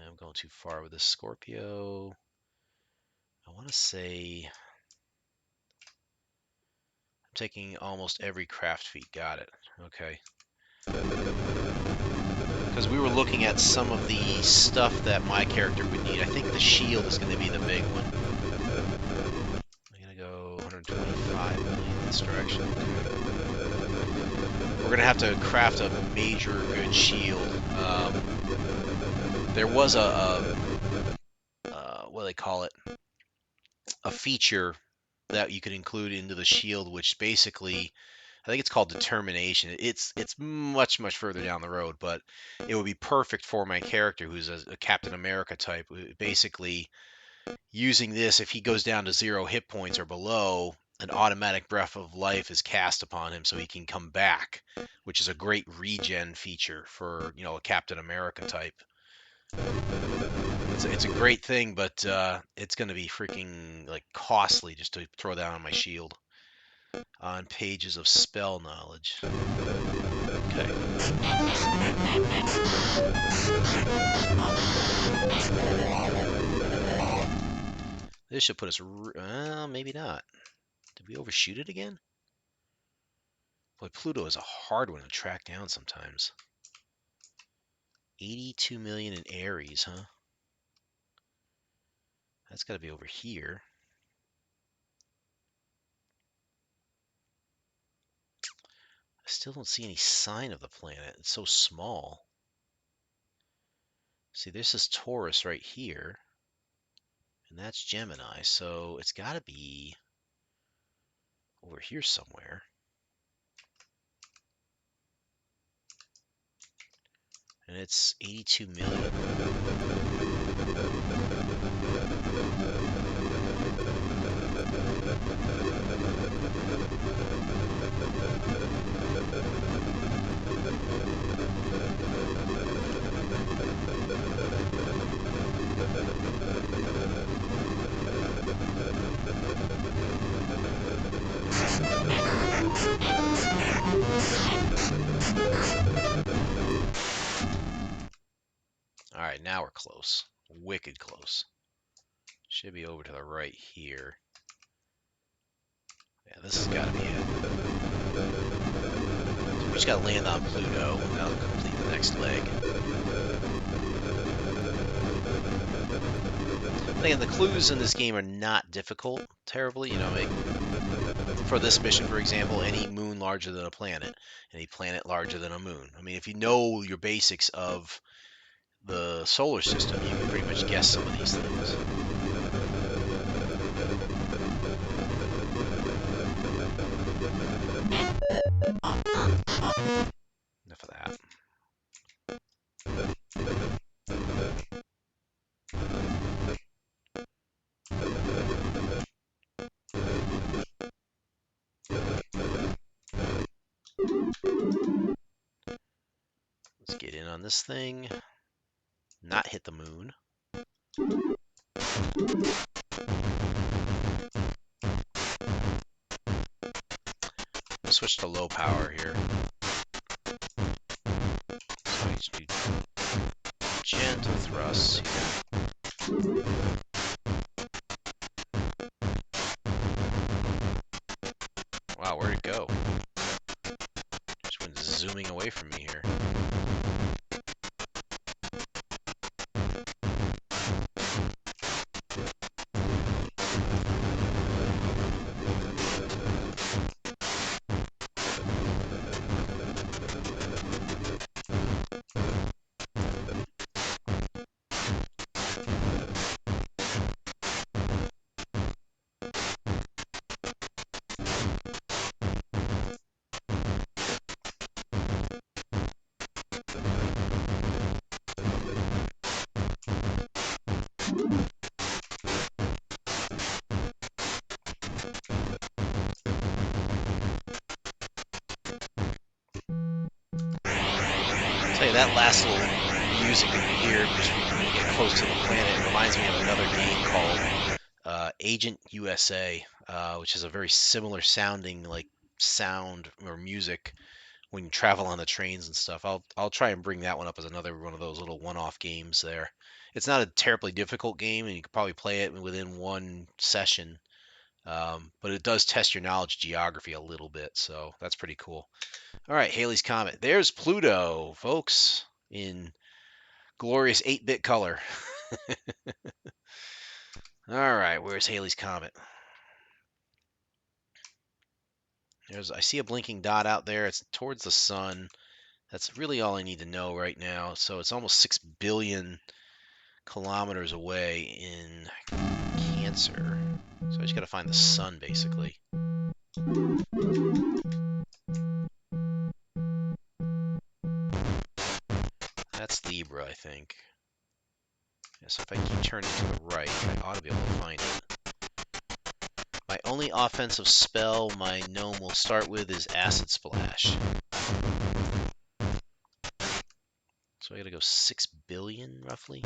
I'm going too far with this Scorpio. I want to say I'm taking almost every craft feat. Got it. Okay. Because we were looking at some of the stuff that my character would need. I think the shield is going to be the big one. I'm going to go 125 million this direction. We're going to have to craft a major good shield. There was what do they call it? A feature that you could include into the shield, which basically, I think it's called determination. It's much further down the road, but it would be perfect for my character who's a Captain America type. Basically, using this, if he goes down to 0 hit points or below, an automatic breath of life is cast upon him so he can come back, which is a great regen feature for a Captain America type. It's a great thing, but it's going to be freaking like costly just to throw that on my shield. on pages of spell knowledge. Okay. This should put us, maybe not. Did we overshoot it again? Boy, Pluto is a hard one to track down sometimes. 82 million in Aries, huh? That's got to be over here. I still don't see any sign of the planet. It's so small. See, this is Taurus right here, and that's Gemini, so it's got to be over here somewhere. And it's 82 million. All right, now we're close. Wicked close. Should be over to the right here. Yeah, this has got to be it. So we just got to land on Pluto. That'll complete the next leg. Again, the clues in this game are not difficult terribly. You know, for this mission, for example, any moon larger than a planet, any planet larger than a moon. I mean, if you know your basics of the solar system, you can pretty much guess some of these things. Enough of that. Let's get in on this thing. Not hit the moon. Switch to low power here. So I just do gentle thrusts here. Wow, where'd it go? Just went zooming away from me here. That last little music that you hear when you get close to the planet reminds me of another game called Agent USA, which is a very similar sounding like sound or music when you travel on the trains and stuff. I'll try and bring that one up as another one of those little one-off games there. It's not a terribly difficult game, and you could probably play it within one session. But it does test your knowledge of geography a little bit, so that's pretty cool. All right, Halley's Comet. There's Pluto, folks, in glorious 8-bit color. All right, where's Halley's Comet? I see a blinking dot out there. It's towards the sun. That's really all I need to know right now. So it's almost 6 billion kilometers away in Cancer. So I just got to find the sun, basically. That's Libra, I think. So if I keep turning to the right, I ought to be able to find it. My only offensive spell my gnome will start with is Acid Splash. So I gotta go 6 billion, roughly.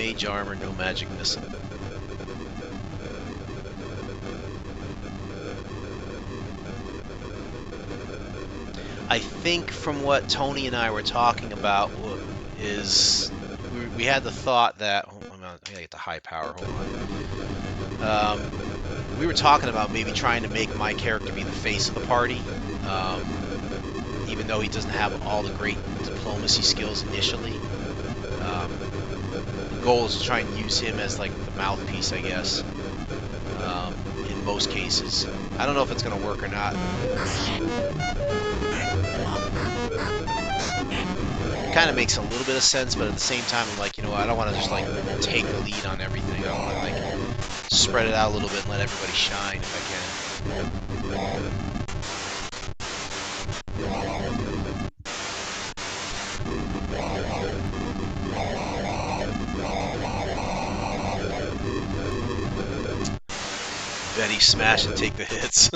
mage armor, no magic missile. I think from what Tony and I were talking about is we had the thought that I gotta get the high power. Hold on. We were talking about maybe trying to make my character be the face of the party, even though he doesn't have all the great diplomacy skills initially. The goal is to try and use him as like the mouthpiece, I guess. In most cases, I don't know if it's gonna work or not. Kind of makes a little bit of sense, but at the same time, I'm like, I don't want to just like take the lead on everything. I want to like spread it out a little bit and let everybody shine if I can. Betty smash and take the hits.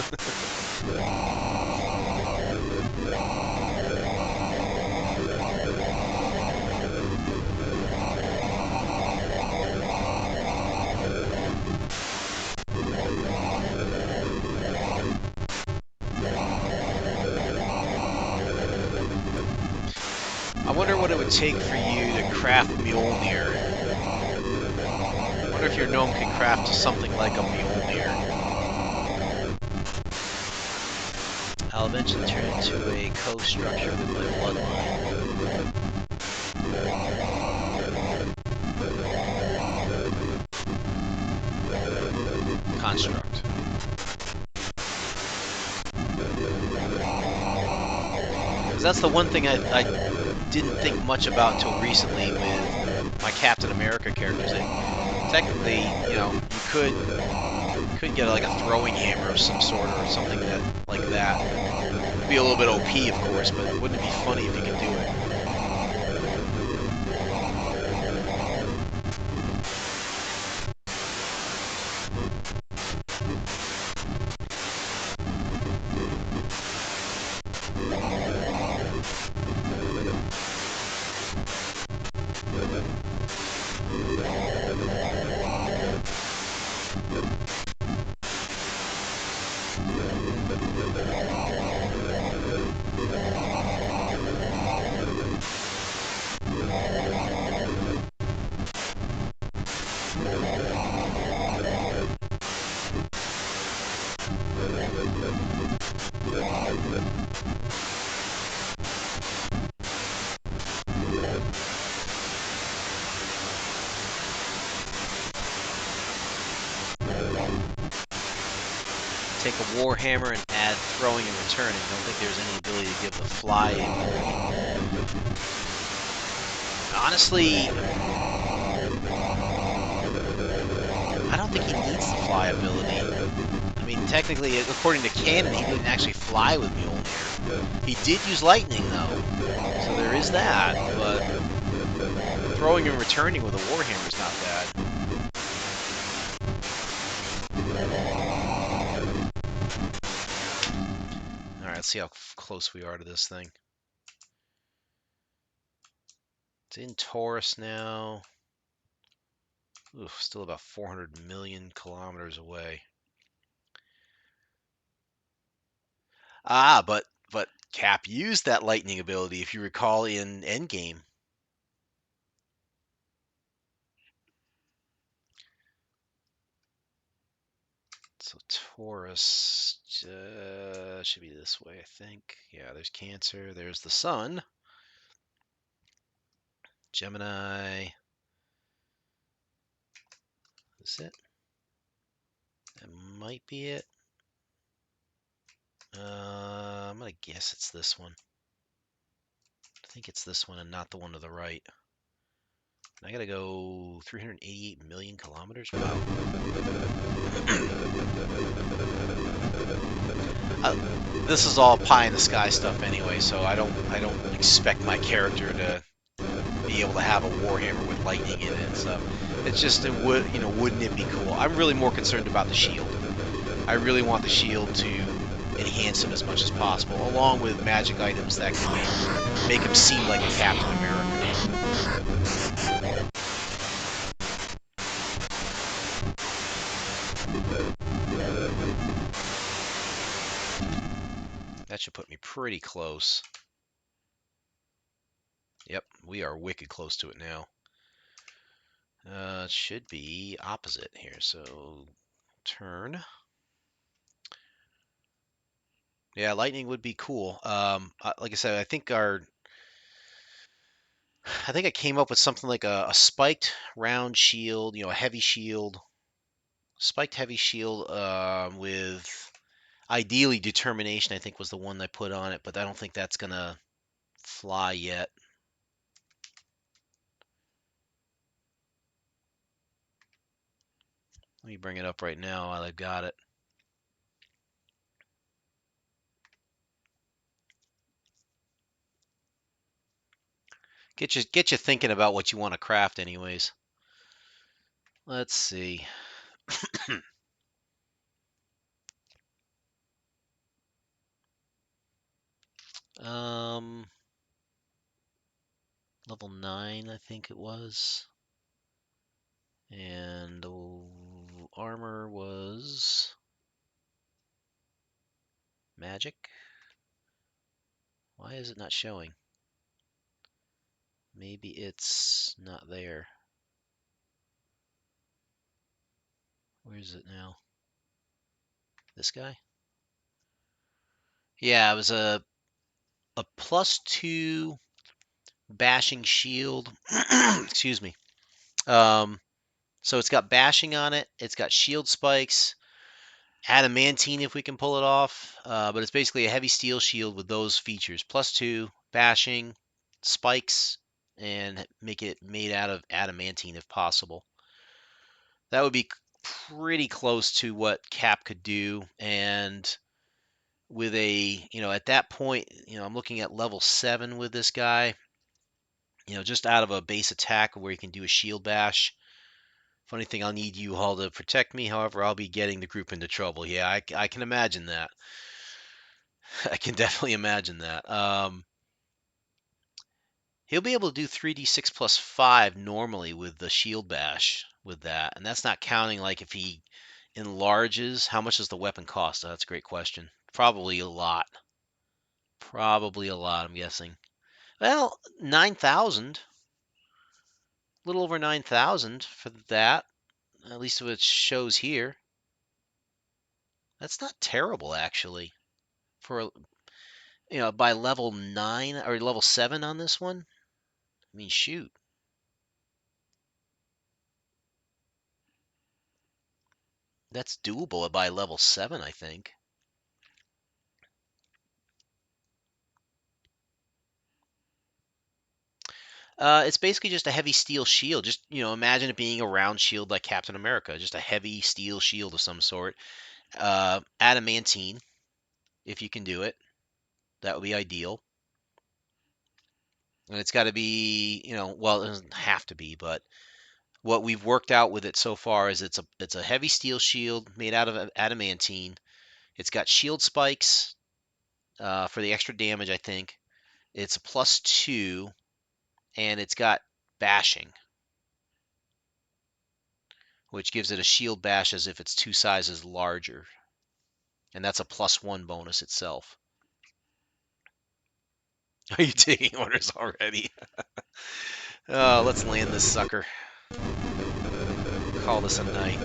I wonder what it would take for you to craft Mjolnir. I wonder if your gnome can craft something like a Mjolnir. I'll eventually turn into a co-structure with my bloodline. Construct. Because that's the one thing I didn't think much about until recently with my Captain America characters. Technically, you could get like a throwing hammer of some sort or something like that. It'd be a little bit OP, of course, but wouldn't it be funny if you could do it? Take a Warhammer and add throwing and returning. Don't think there's any ability to give the fly ability. Honestly, I don't think he needs the fly ability. I mean, technically, according to canon, he didn't actually fly with Mjolnir. He did use lightning, though, so there is that, but throwing and returning with a Warhammer is not bad. Alright, let's see how close we are to this thing. It's in Taurus now. Oof, still about 400 million kilometers away. Ah, but Cap used that lightning ability, if you recall, in Endgame. So Taurus should be this way, I think. Yeah, there's Cancer. There's the Sun. Gemini. Is it? That might be it. I'm going to guess it's this one. I think it's this one and not the one to the right. I gotta go 388 million kilometers. Wow. This is all pie in the sky stuff anyway, so I don't expect my character to be able to have a Warhammer with lightning in it and stuff. It's just wouldn't it be cool? I'm really more concerned about the shield. I really want the shield to enhance him as much as possible, along with magic items that can make him seem like a Captain America. That should put me pretty close. Yep, we are wicked close to it now. It should be opposite here. So turn. Yeah, lightning would be cool. Like I said, I think I came up with something like a spiked round shield, a heavy shield, spiked heavy shield with ideally determination. I think was the one I put on it, but I don't think that's gonna fly yet. Let me bring it up right now while I've got it. Get you thinking about what you want to craft, anyways. Let's see. um, level 9, I think it was, and the armor was magic. Why is it not showing? Maybe it's not there. Where is it now? This guy? Yeah, it was a +2 bashing shield. Excuse me. Um, so it's got bashing on it. It's got shield spikes, adamantine if we can pull it off. But it's basically a heavy steel shield with those features: +2 bashing, spikes, and make it made out of adamantine if possible. That would be pretty close to what Cap could do, and with at that point, I'm looking at level 7 with this guy, just out of a base attack where he can do a shield bash. Funny thing, I'll need you all to protect me. However, I'll be getting the group into trouble. Yeah, I can imagine that. I can definitely imagine that. He'll be able to do 3d6 plus 5 normally with the shield bash with that. And that's not counting like if he enlarges. How much does the weapon cost? Oh, that's a great question. Probably a lot. Probably a lot, I'm guessing. Well, 9,000. A little over 9,000 for that. At least what it shows here. That's not terrible, actually. For, by level 9 or level 7 on this one. I mean, shoot. That's doable by level 7, I think. It's basically just a heavy steel shield. Just, imagine it being a round shield like Captain America. Just a heavy steel shield of some sort. Adamantine, if you can do it. That would be ideal. And it's got to be, well, it doesn't have to be, but what we've worked out with it so far is it's a heavy steel shield made out of adamantine. It's got shield spikes for the extra damage, I think. It's a +2, and it's got bashing, which gives it a shield bash as if it's 2 sizes larger. And that's a +1 bonus itself. Are you taking orders already? Let's land this sucker. Call this a night.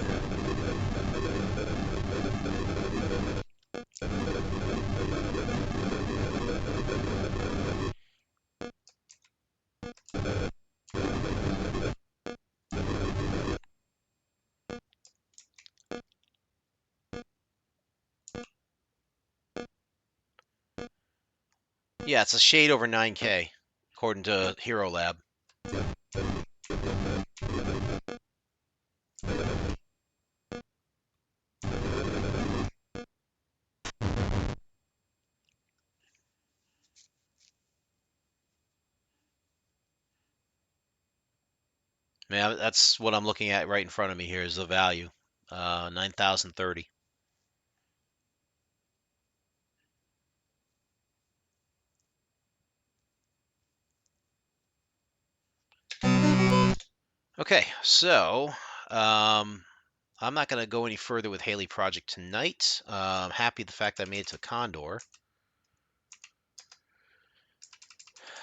Yeah, it's a shade over 9K, according to Hero Lab. Yeah, that's what I'm looking at right in front of me here is the value. 9,030. Okay, so um, I'm not going to go any further with Halley Project tonight. Happy the fact I made it to Condor.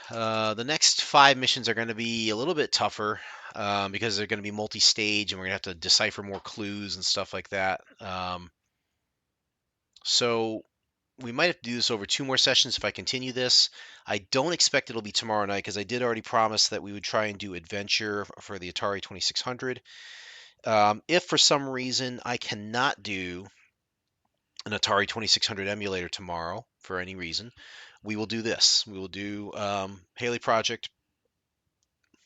The next 5 missions are going to be a little bit tougher because they're going to be multi-stage, and we're going to have to decipher more clues and stuff like that. So we might have to do this over 2 more sessions if I continue this. I don't expect it'll be tomorrow night because I did already promise that we would try and do Adventure for the Atari 2600. If for some reason I cannot do an Atari 2600 emulator tomorrow for any reason, we will do this. We will do Halley Project.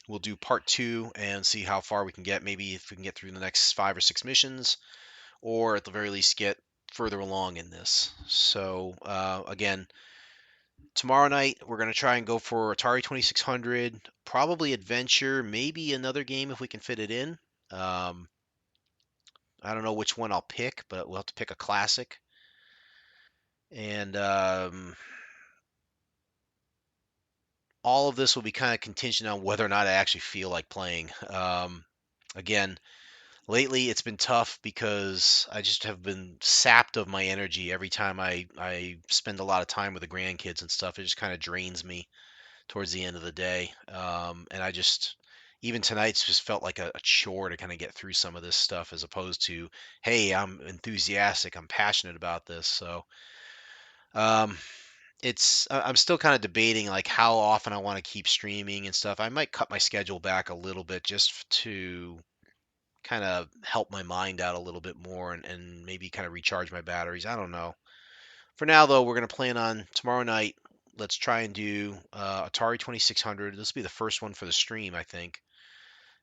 We'll do part 2 and see how far we can get. Maybe if we can get through the next 5 or 6 missions, or at the very least get further along in this. So again, tomorrow night we're going to try and go for Atari 2600, probably Adventure, maybe another game if we can fit it in. Um, I don't know which one I'll pick, but we'll have to pick a classic. And all of this will be kind of contingent on whether or not I actually feel like playing. Again, lately it's been tough because I just have been sapped of my energy every time I spend a lot of time with the grandkids and stuff. It just kind of drains me towards the end of the day. And I just, even tonight's just felt like a chore to kind of get through some of this stuff as opposed to, hey, I'm enthusiastic, I'm passionate about this. So, um, I'm still kind of debating like how often I want to keep streaming and stuff. I might cut my schedule back a little bit just to kind of help my mind out a little bit more and maybe kind of recharge my batteries. I don't know. For now, though, we're going to plan on tomorrow night. Let's try and do Atari 2600. This will be the first one for the stream, I think.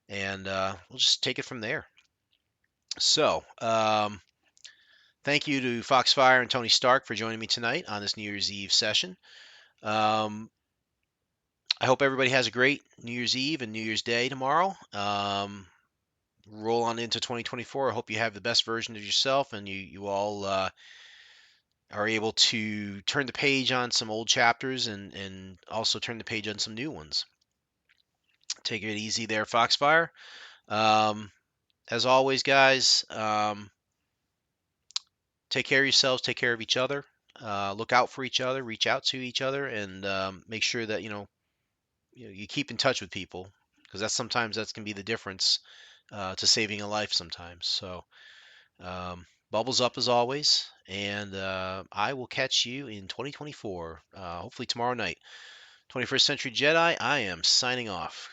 And we'll just take it from there. So, thank you to Foxfire and Tony Stark for joining me tonight on this New Year's Eve session. Um, I hope everybody has a great New Year's Eve and New Year's Day tomorrow. Roll on into 2024. I hope you have the best version of yourself and you all are able to turn the page on some old chapters and also turn the page on some new ones. Take it easy there, Foxfire. Um, as always, guys, take care of yourselves, take care of each other, look out for each other, reach out to each other, and make sure that you keep in touch with people because that's can be the difference to saving a life sometimes. So bubbles up as always, and I will catch you in 2024, hopefully tomorrow night. 21st Century Jedi, I am signing off.